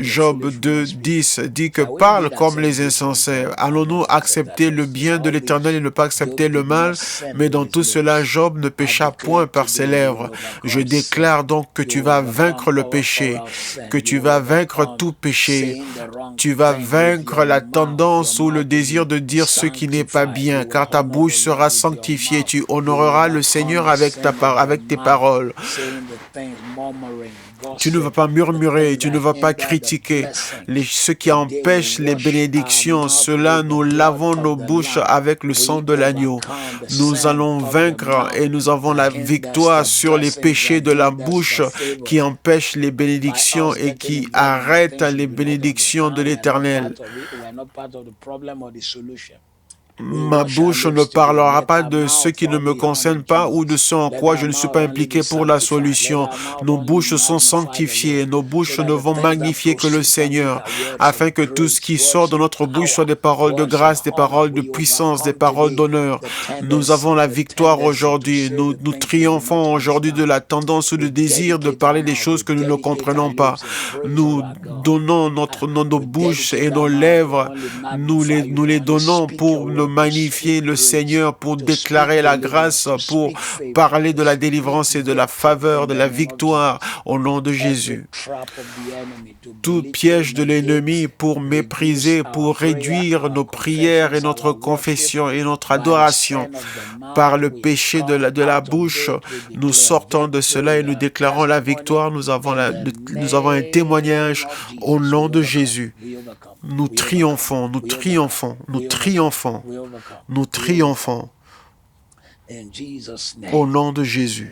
Job 2:10 dit que parle comme les insensés. Allons-nous accepter le bien de l'Éternel et ne pas accepter le mal? Mais dans tout cela, Job ne pécha point par ses lèvres. Je déclare donc que tu vas vaincre le péché, que tu vas vaincre tout péché. Tu vas vaincre la tendance ou le désir de dire ce qui n'est pas bien, car ta bouche sera sanctifiée. Tu honoreras le Seigneur avec tes paroles. Tu ne vas pas murmurer, tu ne vas pas critiquer ce qui empêche les bénédictions. Cela, nous lavons nos bouches avec le sang de l'agneau. Nous allons vaincre et nous avons la victoire sur les péchés de la bouche qui empêchent les bénédictions et qui arrêtent les bénédictions de l'Éternel. Ma bouche ne parlera pas de ce qui ne me concerne pas ou de ce en quoi je ne suis pas impliqué pour la solution. Nos bouches sont sanctifiées, nos bouches ne vont magnifier que le Seigneur, afin que tout ce qui sort de notre bouche soit des paroles de grâce, des paroles de puissance, des paroles d'honneur. Nous avons la victoire aujourd'hui. Nous triomphons aujourd'hui de la tendance ou du désir de parler des choses que nous ne comprenons pas. Nous donnons nos bouches et nos lèvres, nous les donnons pour nous magnifier le Seigneur, pour déclarer la grâce, pour parler de la délivrance et de la faveur, de la victoire au nom de Jésus. Tout piège de l'ennemi pour mépriser, pour réduire nos prières et notre confession et notre adoration par le péché de la bouche, nous sortons de cela et nous déclarons la victoire. Nous avons un témoignage au nom de Jésus. Nous triomphons, nous triomphons, nous triomphons, nous triomphons. Au nom de Jésus.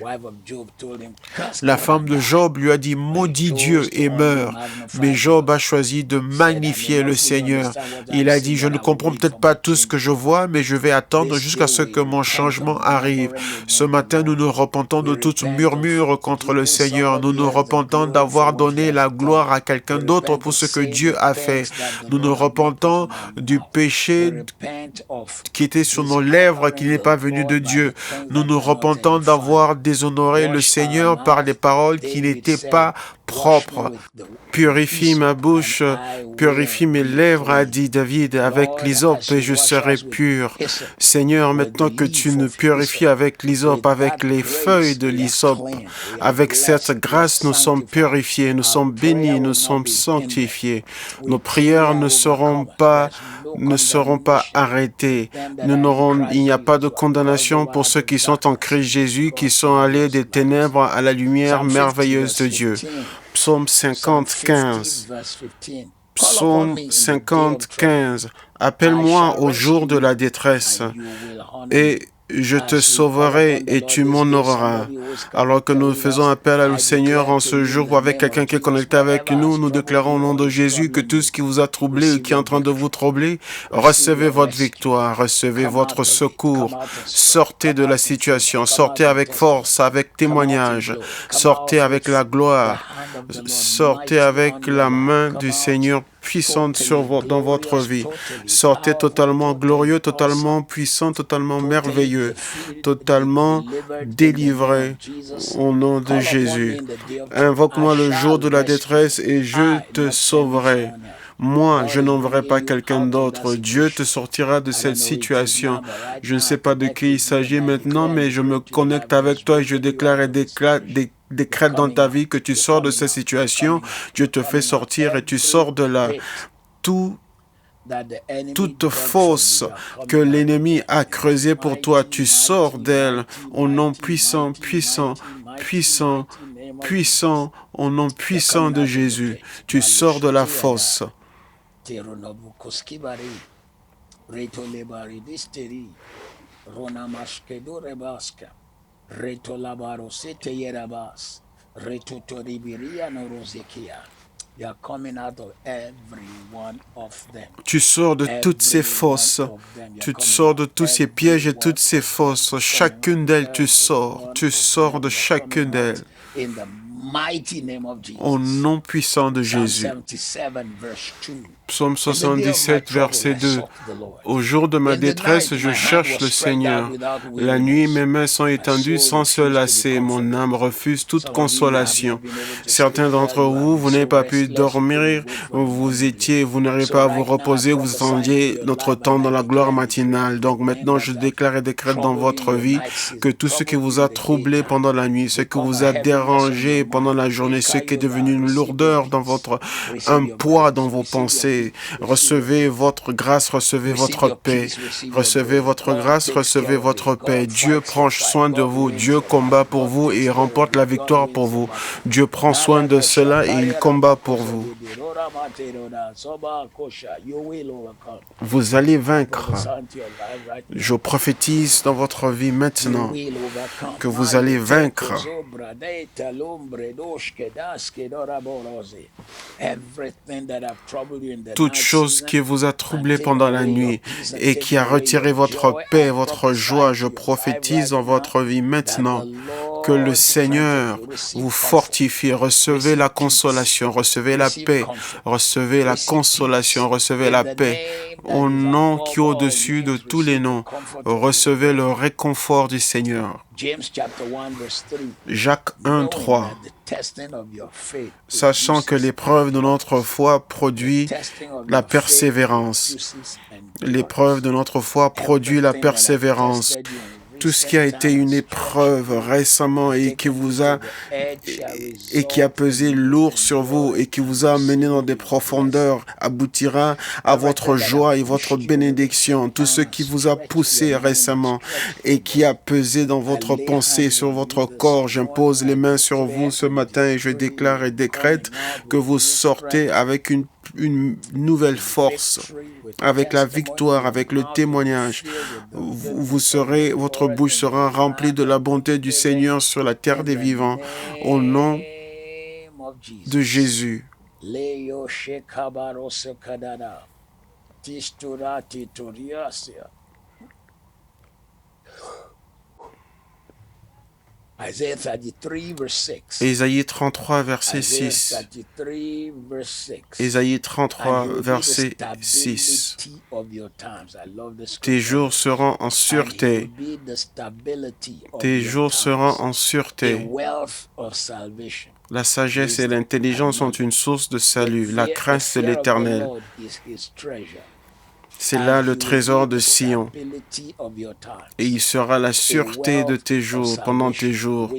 La femme de Job lui a dit, maudit Dieu et meurs. Mais Job a choisi de magnifier le Seigneur. Il a dit, je ne comprends peut-être pas tout ce que je vois, mais je vais attendre jusqu'à ce que mon changement arrive. Ce matin, nous nous repentons de toute murmure contre le Seigneur. Nous nous repentons d'avoir donné la gloire à quelqu'un d'autre pour ce que Dieu a fait. Nous nous repentons du péché qui était sur nos lèvres, qui n'est pas venu de Dieu. Nous nous repentons d'avoir déshonoré le Seigneur par des paroles qui n'étaient pas propres. Purifie ma bouche, purifie mes lèvres, a dit David, avec l'hysope et je serai pur. Seigneur, maintenant que tu nous purifies avec l'hysope, avec les feuilles de l'hysope, avec cette grâce, nous sommes purifiés, nous sommes bénis, nous sommes sanctifiés. Nos prières ne seront pas arrêtées. Il n'y a pas de condamnation pour ceux qui sont en Christ Jésus, qui sont allés des ténèbres à la lumière merveilleuse de Dieu. Psaume 50:15. Psaume 50:15. Appelle-moi au jour de la détresse et je te sauverai et tu m'honoreras. Alors que nous faisons appel au Seigneur en ce jour avec quelqu'un qui est connecté avec nous, nous déclarons au nom de Jésus que tout ce qui vous a troublé ou qui est en train de vous troubler, recevez votre victoire, recevez votre secours, sortez de la situation, sortez avec force, avec témoignage, sortez avec la gloire, sortez avec la main du Seigneur puissante dans votre vie. Sortez totalement glorieux, totalement puissant, totalement merveilleux, totalement délivré au nom de Jésus. Invoque-moi le jour de la détresse et je te sauverai. Moi, je n'enverrai pas quelqu'un d'autre. Dieu te sortira de cette situation. Je ne sais pas de qui il s'agit maintenant, mais je me connecte avec toi et je déclare et décrète dans ta vie que tu sors de cette situation. Dieu te fait sortir et tu sors de là. Toute fosse que l'ennemi a creusée pour toi, tu sors d'elle au nom puissant, puissant, puissant, puissant, au nom puissant de Jésus. Tu sors de la fosse. Tu sors de toutes ces fosses, tu sors de tous ces pièges et toutes ces fosses. Chacune d'elles, tu sors de chacune d'elles. Au nom puissant de Jésus. Psaume 77, verset 2. Au jour de ma détresse, je cherche le Seigneur. La nuit, mes mains sont étendues sans se lasser. Mon âme refuse toute consolation. Certains d'entre vous, vous n'avez pas pu dormir. Vous n'arrivez pas à vous reposer. Vous attendiez notre temps dans la gloire matinale. Donc maintenant, je déclare et décrète dans votre vie que tout ce qui vous a troublé pendant la nuit, ce qui vous a dérangé pendant la journée, ce qui est devenu une lourdeur dans un poids dans vos pensées, recevez votre grâce, recevez votre paix. Recevez votre grâce, recevez votre paix. Dieu prend soin de vous. Dieu combat pour vous et remporte la victoire pour vous. Dieu prend soin de cela et il combat pour vous. Vous allez vaincre. Je prophétise dans votre vie maintenant que vous allez vaincre. Toute chose qui vous a troublé pendant la nuit et qui a retiré votre paix, votre joie, je prophétise dans votre vie maintenant que le Seigneur vous fortifie. Recevez la consolation, recevez la paix, recevez la consolation, recevez la paix. Au nom qui est au-dessus de tous les noms, recevez le réconfort du Seigneur. Jacques 1, 3. Sachant que l'épreuve de notre foi produit la persévérance. L'épreuve de notre foi produit la persévérance. Tout ce qui a été une épreuve récemment et qui a pesé lourd sur vous et qui vous a mené dans des profondeurs aboutira à votre joie et votre bénédiction. Tout ce qui vous a poussé récemment et qui a pesé dans votre pensée, sur votre corps, j'impose les mains sur vous ce matin et je déclare et décrète que vous sortez avec une nouvelle force, avec la victoire, avec le témoignage. Votre bouche sera remplie de la bonté du Seigneur sur la terre des vivants. Au nom de Jésus. Ésaïe 33, verset 6. Ésaïe 33, verset 6. Tes jours seront en sûreté. Tes jours seront en sûreté. La sagesse et l'intelligence sont une source de salut. La crainte de l'Éternel, c'est là le trésor de Sion. Et il sera la sûreté de tes jours, pendant tes jours.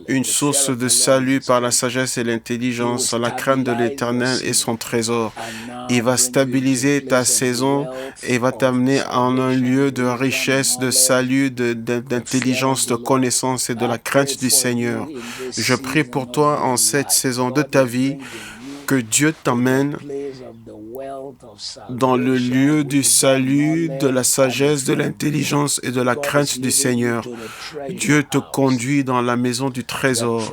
Une source de salut par la sagesse et l'intelligence, la crainte de l'Éternel et son trésor. Il va stabiliser ta saison et va t'amener en un lieu de richesse, de salut, d'intelligence, de connaissance et de la crainte du Seigneur. Je prie pour toi en cette saison de ta vie, que Dieu t'emmène dans le lieu du salut, de la sagesse, de l'intelligence et de la crainte du Seigneur. Dieu te conduit dans la maison du trésor,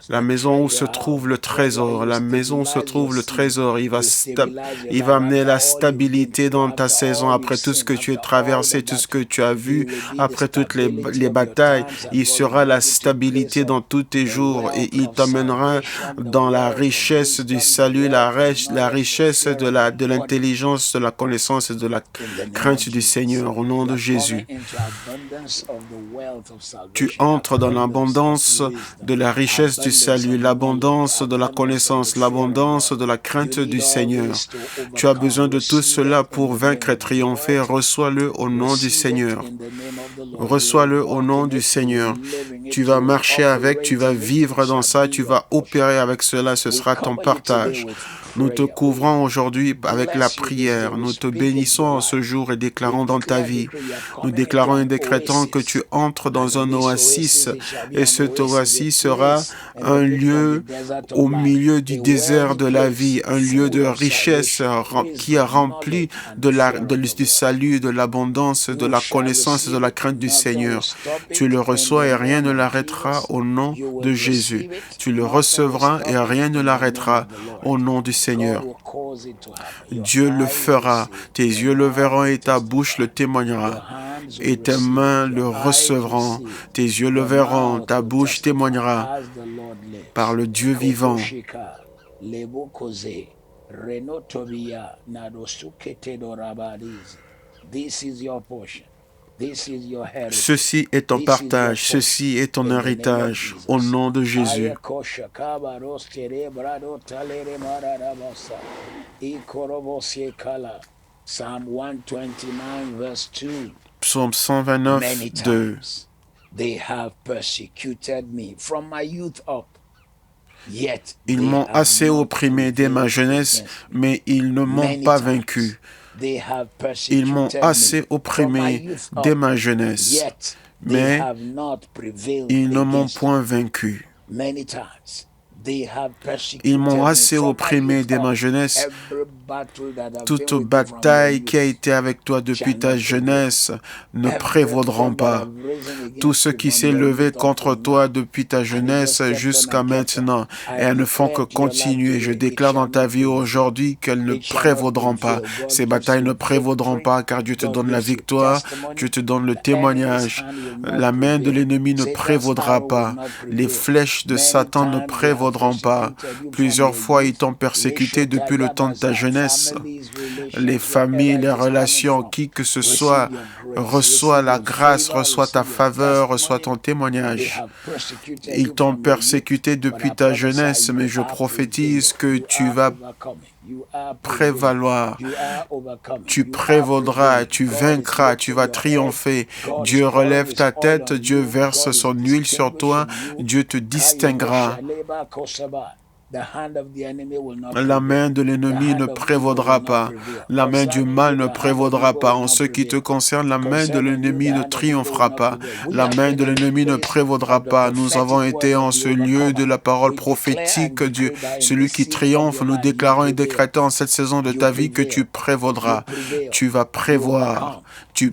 la maison où se trouve le trésor, la maison où se trouve le trésor. Il va amener la stabilité dans ta saison après tout ce que tu as traversé, tout ce que tu as vu, après toutes les batailles. Il sera la stabilité dans tous tes jours et il t'emmènera dans la richesse du salut, la richesse de l'intelligence, de la connaissance et de la crainte du Seigneur, au nom de Jésus. Tu entres dans l'abondance de la richesse du salut, l'abondance de la connaissance, l'abondance de la crainte du Seigneur. Tu as besoin de tout cela pour vaincre et triompher. Reçois-le au nom du Seigneur. Reçois-le au nom du Seigneur. Tu vas marcher avec, tu vas vivre dans ça, tu vas opérer avec cela, ce sera ton partage. Nous te couvrons aujourd'hui avec la prière. Nous te bénissons en ce jour et déclarons dans ta vie. Nous déclarons et décrétons que tu entres dans un oasis et cet oasis sera un lieu au milieu du désert de la vie, un lieu de richesse qui est rempli du salut, de l'abondance, de la connaissance et de la crainte du Seigneur. Tu le reçois et rien ne l'arrêtera au nom de Jésus. Tu le recevras et rien ne l'arrêtera au nom du Seigneur. Dieu le fera. Tes yeux le verront et ta bouche le témoignera. Et tes mains le recevront. Tes yeux le verront, ta bouche témoignera par le Dieu vivant. Ceci est ton partage, ceci est ton héritage, au nom de Jésus. Psaume 129, 2. Ils m'ont assez opprimé dès ma jeunesse, mais ils ne m'ont pas vaincu. Ils m'ont assez opprimé dès ma jeunesse, mais ils ne m'ont point vaincu. Ils m'ont assez opprimé dès ma jeunesse. Toute bataille qui a été avec toi depuis ta jeunesse ne prévaudront pas. Tout ce qui s'est levé contre toi depuis ta jeunesse jusqu'à maintenant, et elles ne font que continuer. Je déclare dans ta vie aujourd'hui qu'elles ne prévaudront pas. Ces batailles ne prévaudront pas car Dieu te donne la victoire, Dieu te donne le témoignage. La main de l'ennemi ne prévaudra pas. Les flèches de Satan ne prévaudront pas. Plusieurs fois, ils t'ont persécuté depuis le temps de ta jeunesse. Les familles, les relations, qui que ce soit, reçoit la grâce, reçoit ta faveur, reçoit ton témoignage. Ils t'ont persécuté depuis ta jeunesse, mais je prophétise que tu vas prévaloir, tu prévaudras, tu vaincras, tu vas triompher. Dieu relève ta tête, Dieu verse son huile sur toi, Dieu te distinguera. La main de l'ennemi ne prévaudra pas. La main du mal ne prévaudra pas. En ce qui te concerne, la main de l'ennemi ne triomphera pas. La main de l'ennemi ne prévaudra pas. Nous avons été en ce lieu de la parole prophétique. Dieu, celui qui triomphe, nous déclarons et décrétons en cette saison de ta vie que tu prévaudras. Tu vas prévoir. Tu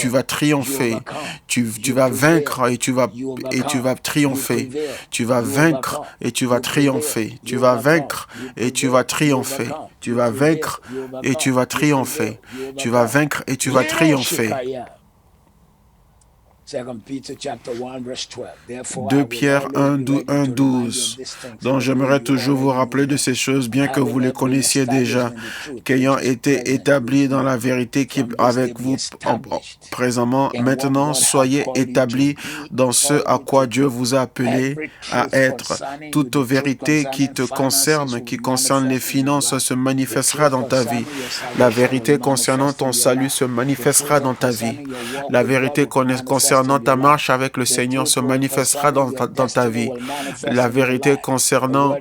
vas triompher. Tu vas vaincre et tu vas triompher. Tu vas vaincre et tu vas triompher. Tu vas vaincre et tu vas triompher. Tu vas vaincre et tu vas triompher. Tu vas vaincre et tu vas triompher. 2 Pierre 1:12, dont j'aimerais toujours vous rappeler de ces choses, bien que vous les connaissiez déjà, qu'ayant été établis dans la vérité qui est avec vous présentement, maintenant soyez établis dans ce à quoi Dieu vous a appelé à être. Toute vérité qui te concerne, qui concerne les finances, se manifestera dans ta vie. La vérité concernant ton salut se manifestera dans ta vie. La vérité concernant ta marche avec le Seigneur se manifestera dans ta vie. La vérité concernant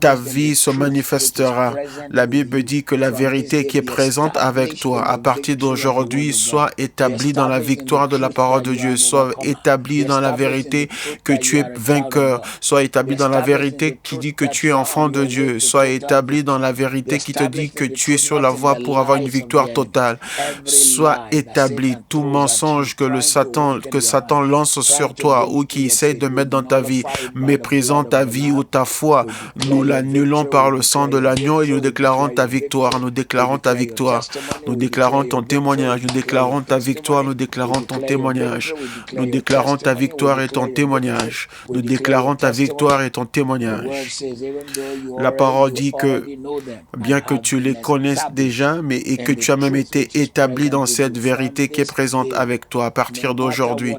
ta vie se manifestera. La Bible dit que la vérité qui est présente avec toi, à partir d'aujourd'hui, soit établie dans la victoire de la parole de Dieu, soit établie dans la vérité que tu es vainqueur, soit établie dans la vérité qui dit que tu es enfant de Dieu, soit établie dans la vérité qui te dit que tu es sur la voie pour avoir une victoire totale. Soit établie tout mensonge que le Satan lance sur toi ou qui essaye de mettre dans ta vie, méprisant ta vie ou ta foi, nous l'annulons par le sang de l'agneau et nous déclarons ta victoire. Nous déclarons ta victoire. Nous déclarons ton témoignage. Nous déclarons ta victoire. Nous déclarons ton témoignage. Nous déclarons ta victoire et ton témoignage. Nous déclarons ta victoire et ton témoignage. La parole dit que, bien que tu les connaisses déjà, et que tu as même été établi dans cette vérité qui est présente avec toi à partir d'aujourd'hui,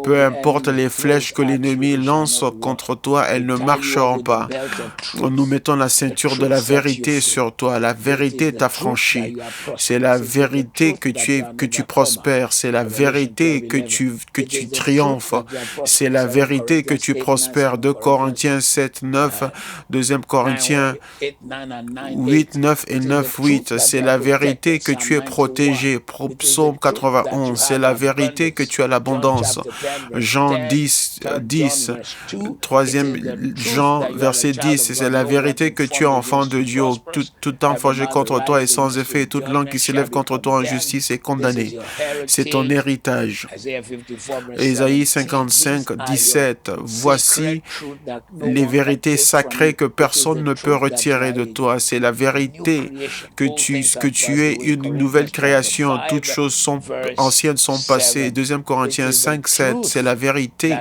peu importe les flèches que l'ennemi lance contre toi, elles ne marcheront pas. Nous mettons la ceinture de la vérité sur toi. La vérité t'a franchi. C'est la vérité que tu prospères. C'est la vérité que tu triomphes. C'est la vérité que tu prospères. 2 Corinthiens 7, 9, 2 Corinthiens 8, 9 et 9, 8. C'est la vérité que tu es protégé. Psaume 91. C'est la vérité que tu as l'abondance. Jean 10, 10. 3e Jean, verset 10. C'est la vérité que tu es enfant de Dieu. Tout âme forgée contre toi est sans effet. Toute langue qui s'élève contre toi en justice est condamnée. C'est ton héritage. Ésaïe 55, 17. Voici les vérités sacrées que personne ne peut retirer de toi. C'est la vérité que tu es une nouvelle création. Toutes choses anciennes sont passées. 2 Corinthiens 5, 7. C'est la vérité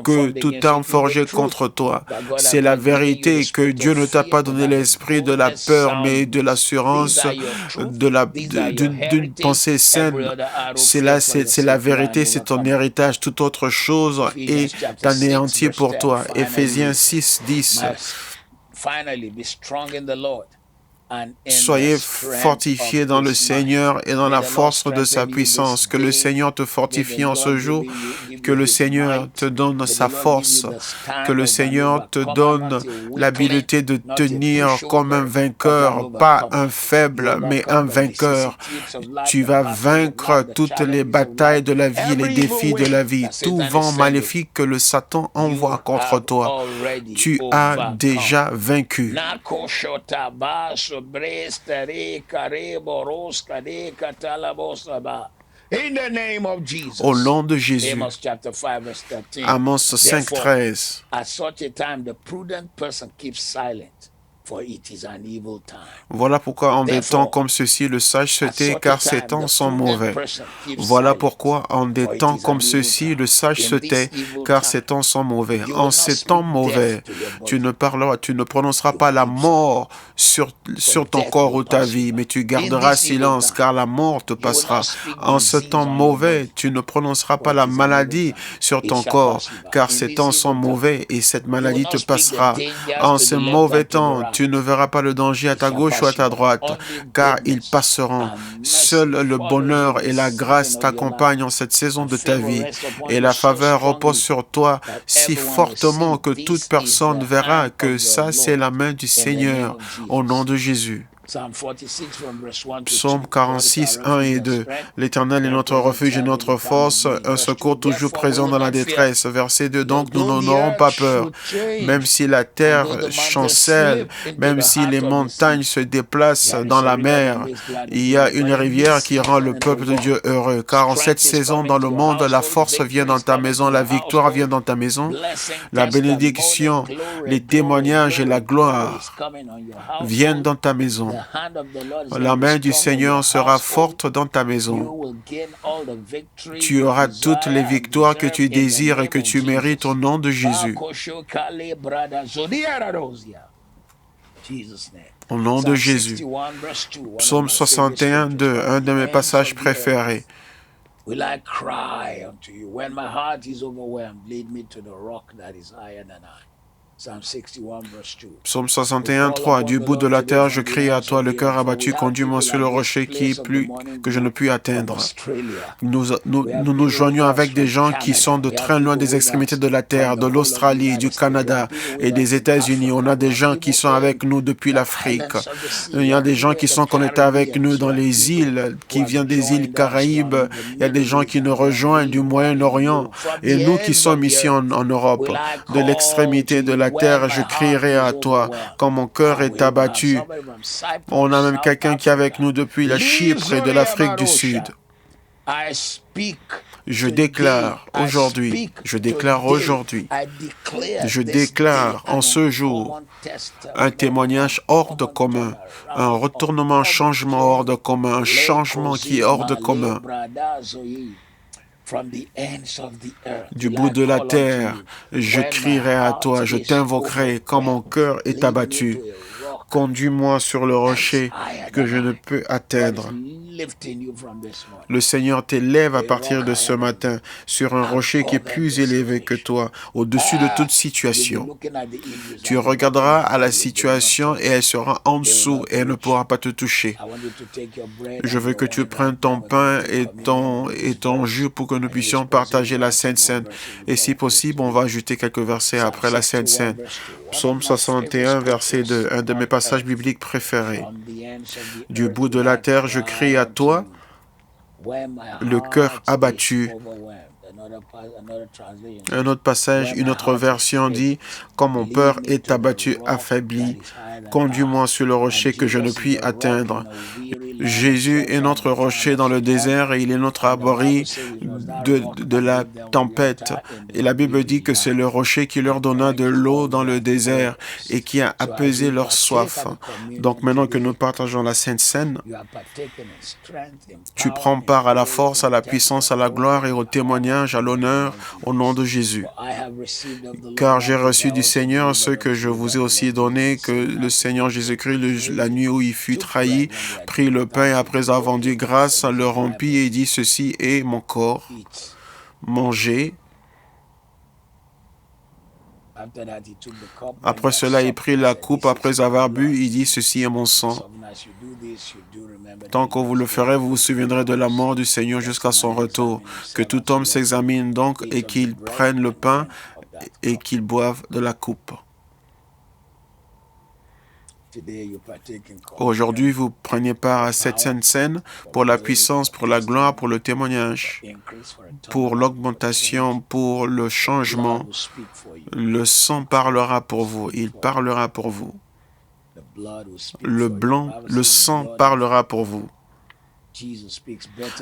que toute arme forgée contre toi. C'est la vérité que Dieu ne t'a pas donné l'esprit de la peur, mais de l'assurance, d'une pensée saine. C'est la vérité, c'est ton héritage. Toute autre chose est anéantie pour toi. Éphésiens 6, 10. Soyez fortifiés dans le Seigneur et dans la force de sa puissance. Que le Seigneur te fortifie en ce jour. Que le Seigneur te donne sa force. Que le Seigneur te donne l'habileté de tenir comme un vainqueur, pas un faible, mais un vainqueur. Tu vas vaincre toutes les batailles de la vie, les défis de la vie. Tout vent maléfique que le Satan envoie contre toi, tu as déjà vaincu. Au nom de Jésus. Amos 5, 13. Voilà pourquoi en des temps comme ceux-ci, le sage se tait, car ces temps sont mauvais. Voilà pourquoi en des temps comme ceux-ci, le sage se tait, car ces temps sont mauvais. En ces temps mauvais, tu ne prononceras pas la mort sur ton corps ou ta vie, mais tu garderas silence, car la mort te passera. En ce temps mauvais, tu ne prononceras pas la maladie sur ton corps, car ces temps sont mauvais et cette maladie te passera. En ce mauvais temps, tu ne verras pas le danger à ta gauche ou à ta droite, car ils passeront. Seul le bonheur et la grâce t'accompagnent en cette saison de ta vie, et la faveur repose sur toi si fortement que toute personne verra que ça, c'est la main du Seigneur, au nom de Jésus. Psaume 46, 1 et 2. L'Éternel est notre refuge et notre force, un secours toujours présent dans la détresse. Verset 2. Donc nous n'aurons pas peur, même si la terre chancelle, même si les montagnes se déplacent dans la mer. Il y a une rivière qui rend le peuple de Dieu heureux, car en cette saison dans le monde, la force vient dans ta maison, la victoire vient dans ta maison, la bénédiction, les témoignages et la gloire viennent dans ta maison. La main du Seigneur sera forte dans ta maison. Tu auras toutes les victoires que tu désires et que tu mérites au nom de Jésus. Au nom de Jésus. Psaume 61, 2, un de mes passages préférés. Will I cry unto you when my heart is overwhelmed? Lead me to the rock that is higher than I. Psaume 61, 3. Du bout de la terre, je crie à toi, le cœur abattu, conduis-moi sur le rocher qui est plus que je ne puis atteindre. Nous joignons avec des gens qui sont de très loin des extrémités de la terre, de l'Australie, du Canada et des États-Unis. On a des gens qui sont avec nous depuis l'Afrique. Il y a des gens qui sont connectés avec nous dans les îles, qui viennent des îles Caraïbes. Il y a des gens qui nous rejoignent du Moyen-Orient. Et nous qui sommes ici en Europe, de l'extrémité de la terre, je crierai à toi quand mon cœur est abattu. On a même quelqu'un qui est avec nous depuis la Chypre et de l'Afrique du Sud. Je déclare aujourd'hui, je déclare en ce jour un témoignage hors de commun, un retournement, un changement hors de commun, un changement qui est hors de commun. Du bout de la terre, je crierai à toi, je t'invoquerai quand mon cœur est abattu. Conduis-moi sur le rocher que je ne peux atteindre. Le Seigneur t'élève à partir de ce matin sur un rocher qui est plus élevé que toi, au-dessus de toute situation. Tu regarderas à la situation et elle sera en dessous et elle ne pourra pas te toucher. Je veux que tu prennes ton pain et ton jus pour que nous puissions partager la Sainte Seine. Et si possible, on va ajouter quelques versets après la Sainte Seine. Psaume 61, verset 2, un de mes passages bibliques préférés. Du bout de la terre, je crie à toi, le cœur abattu. Un autre passage, une autre version dit, quand mon cœur est abattu, affaibli, conduis-moi sur le rocher que je ne puis atteindre. Jésus est notre rocher dans le désert et il est notre abri de la tempête. Et la Bible dit que c'est le rocher qui leur donna de l'eau dans le désert et qui a apaisé leur soif. Donc maintenant que nous partageons la Sainte Seine, tu prends part à la force, à la puissance, à la gloire et au témoignage, à l'honneur, au nom de Jésus. Car j'ai reçu du Seigneur ce que je vous ai aussi donné, que le Seigneur Jésus-Christ, la nuit où il fut trahi, prit le pain et après avoir rendu grâce, le rompit et dit, ceci est mon corps, mangez. Après cela, il prit la coupe, après avoir bu, il dit, ceci est mon sang. Tant que vous le ferez, vous vous souviendrez de la mort du Seigneur jusqu'à son retour. Que tout homme s'examine donc et qu'il prenne le pain et qu'il boive de la coupe. Aujourd'hui, vous prenez part à cette Sainte Seine pour la puissance, pour la gloire, pour le témoignage, pour l'augmentation, pour le changement. Le sang parlera pour vous, il parlera pour vous. Le sang parlera pour vous.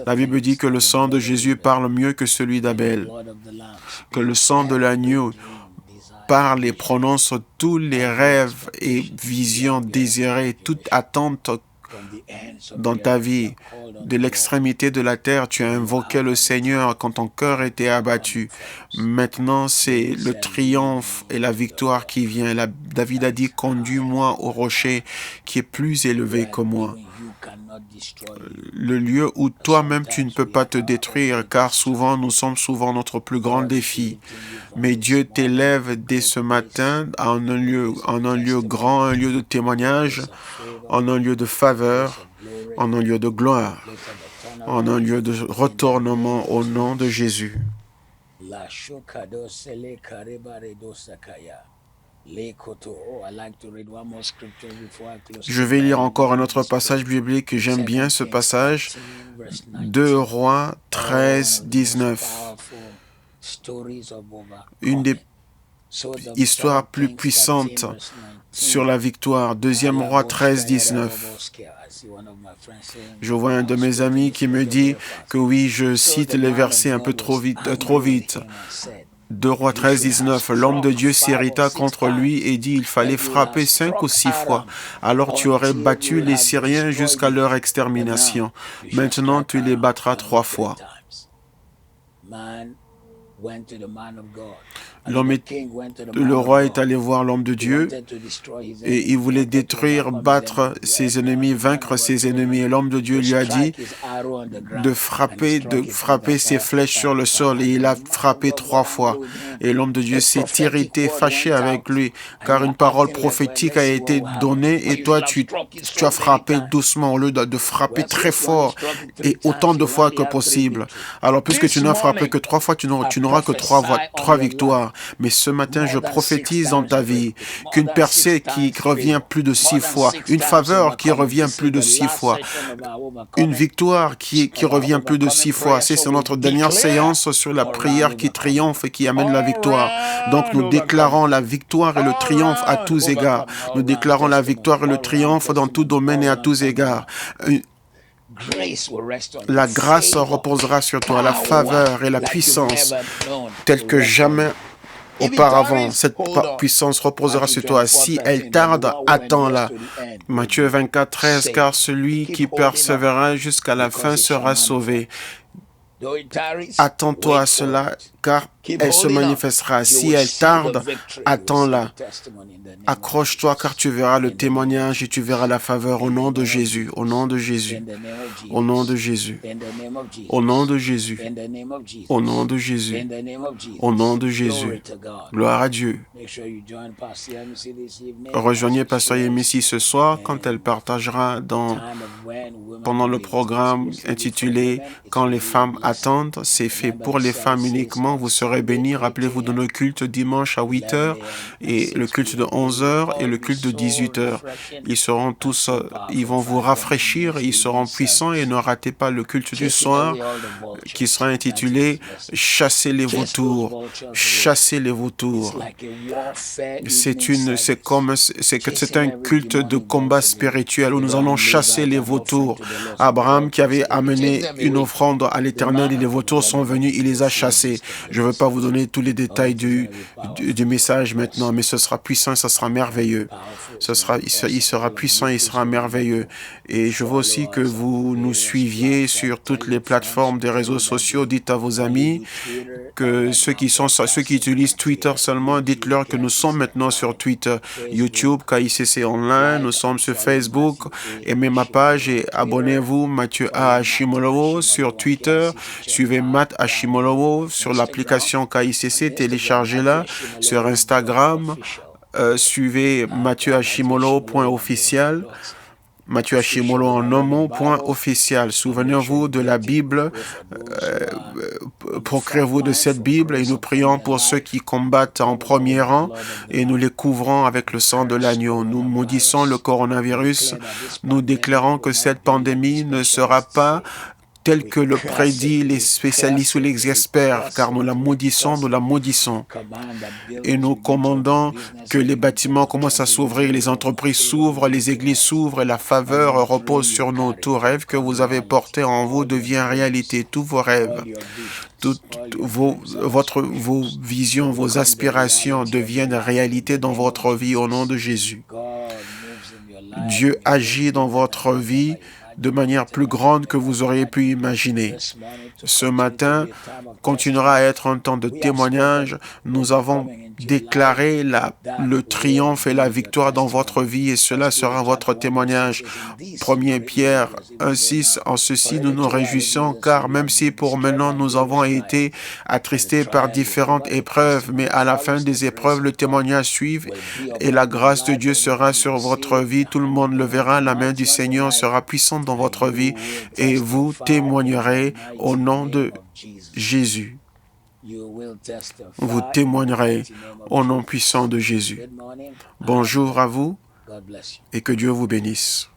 La Bible dit que le sang de Jésus parle mieux que celui d'Abel, que le sang de l'agneau parle et prononce tous les rêves et visions désirées, toute attente dans ta vie. De l'extrémité de la terre, tu as invoqué le Seigneur quand ton cœur était abattu. Maintenant, c'est le triomphe et la victoire qui vient. David a dit, conduis-moi au rocher qui est plus élevé que moi. Le lieu où toi-même tu ne peux pas te détruire, car nous sommes souvent notre plus grand défi. Mais Dieu t'élève dès ce matin en un lieu grand, un lieu de témoignage, en un lieu de faveur, en un lieu de gloire, en un lieu de retournement au nom de Jésus. Je vais lire encore un autre passage biblique, j'aime bien ce passage, 2 Rois 13, 19. Une des histoires plus puissantes sur la victoire, 2 Rois 13, 19. Je vois un de mes amis qui me dit que oui, je cite les versets un peu trop vite. 2 Rois 13, 19, l'homme de Dieu s'irrita contre lui et dit, il fallait frapper 5 ou 6 fois. Alors tu aurais battu les Syriens jusqu'à leur extermination. Maintenant, tu les battras 3 fois. Le roi est allé voir l'homme de Dieu et il voulait détruire, battre ses ennemis, vaincre ses ennemis. Et l'homme de Dieu lui a dit de frapper ses flèches sur le sol et il a frappé 3 fois. Et l'homme de Dieu s'est irrité, fâché avec lui, car une parole prophétique a été donnée et toi tu as frappé doucement au lieu de frapper très fort et autant de fois que possible. Alors puisque tu n'as frappé que 3 fois, tu n'auras que 3 victoires. Mais ce matin, je prophétise dans ta vie qu'une percée qui revient plus de 6 fois, une faveur qui revient plus de 6 fois, une victoire qui revient plus de 6 fois. C'est notre dernière séance sur la prière qui triomphe et qui amène la victoire. Donc nous déclarons la victoire et le triomphe à tous égards. Nous déclarons la victoire et le triomphe dans tout domaine et à tous égards. La grâce reposera sur toi, la faveur et la puissance telles que jamais auparavant. Cette puissance reposera sur toi. Si elle tarde, attends-la. Matthieu 24, 13, car celui qui persévérera jusqu'à la fin sera sauvé. Attends-toi à cela, car elle se manifestera. Si elle tarde, attends-la. Accroche-toi, car tu verras le témoignage et tu verras la faveur au nom de Jésus, au nom de Jésus, au nom de Jésus, au nom de Jésus, au nom de Jésus, au nom de Jésus. Gloire à Dieu. Rejoignez Pasteur Yémissi ce soir quand elle partagera pendant le programme intitulé « Quand les femmes attendent ». C'est fait pour les femmes uniquement. Vous serez bénis. Rappelez-vous de nos cultes dimanche à 8h et le culte de 11h et le culte de 18h. Ils seront tous, ils vont vous rafraîchir, ils seront puissants et ne ratez pas le culte du soir qui sera intitulé « Chassez les vautours ». Chassez les vautours. C'est un culte de combat spirituel où nous allons chasser les vautours. Abraham qui avait amené une offrande à l'Éternel et les vautours sont venus, il les a chassés. Je ne veux pas vous donner tous les détails du message maintenant, mais ce sera puissant, ce sera merveilleux. Il sera puissant, il sera merveilleux. Et je veux aussi que vous nous suiviez sur toutes les plateformes des réseaux sociaux. Dites à vos amis que ceux qui utilisent Twitter seulement, dites-leur que nous sommes maintenant sur Twitter, YouTube, KICC Online, nous sommes sur Facebook. Aimez ma page et abonnez-vous, Mathieu A. Ashimolowo sur Twitter. Suivez Matt Ashimolowo sur l'application KICC, téléchargez-la sur Instagram. Suivez Mathieu Ashimolowo.officiel. Mathieu Ashimolowo en un mot, .officiel. Souvenez-vous de la Bible, procurez-vous de cette Bible et nous prions pour ceux qui combattent en premier rang et nous les couvrons avec le sang de l'agneau. Nous maudissons le coronavirus, nous déclarons que cette pandémie ne sera pas tel que le prédit les spécialistes ou les experts, car nous la maudissons. Et nous commandons que les bâtiments commencent à s'ouvrir, les entreprises s'ouvrent, les églises s'ouvrent et la faveur repose sur nous. Tout rêve que vous avez porté en vous devient réalité. Tous vos rêves, toutes vos visions, vos aspirations deviennent réalité dans votre vie au nom de Jésus. Dieu agit dans votre vie de manière plus grande que vous auriez pu imaginer. Ce matin continuera à être un temps de témoignage. Nous avons déclaré le triomphe et la victoire dans votre vie et cela sera votre témoignage. 1 Pierre 1,6. En ceci, nous nous réjouissons car même si pour maintenant nous avons été attristés par différentes épreuves, mais à la fin des épreuves, le témoignage suit et la grâce de Dieu sera sur votre vie. Tout le monde le verra. La main du Seigneur sera puissante dans votre vie et vous témoignerez au nom de Jésus. Vous témoignerez au nom puissant de Jésus. Bonjour à vous et que Dieu vous bénisse.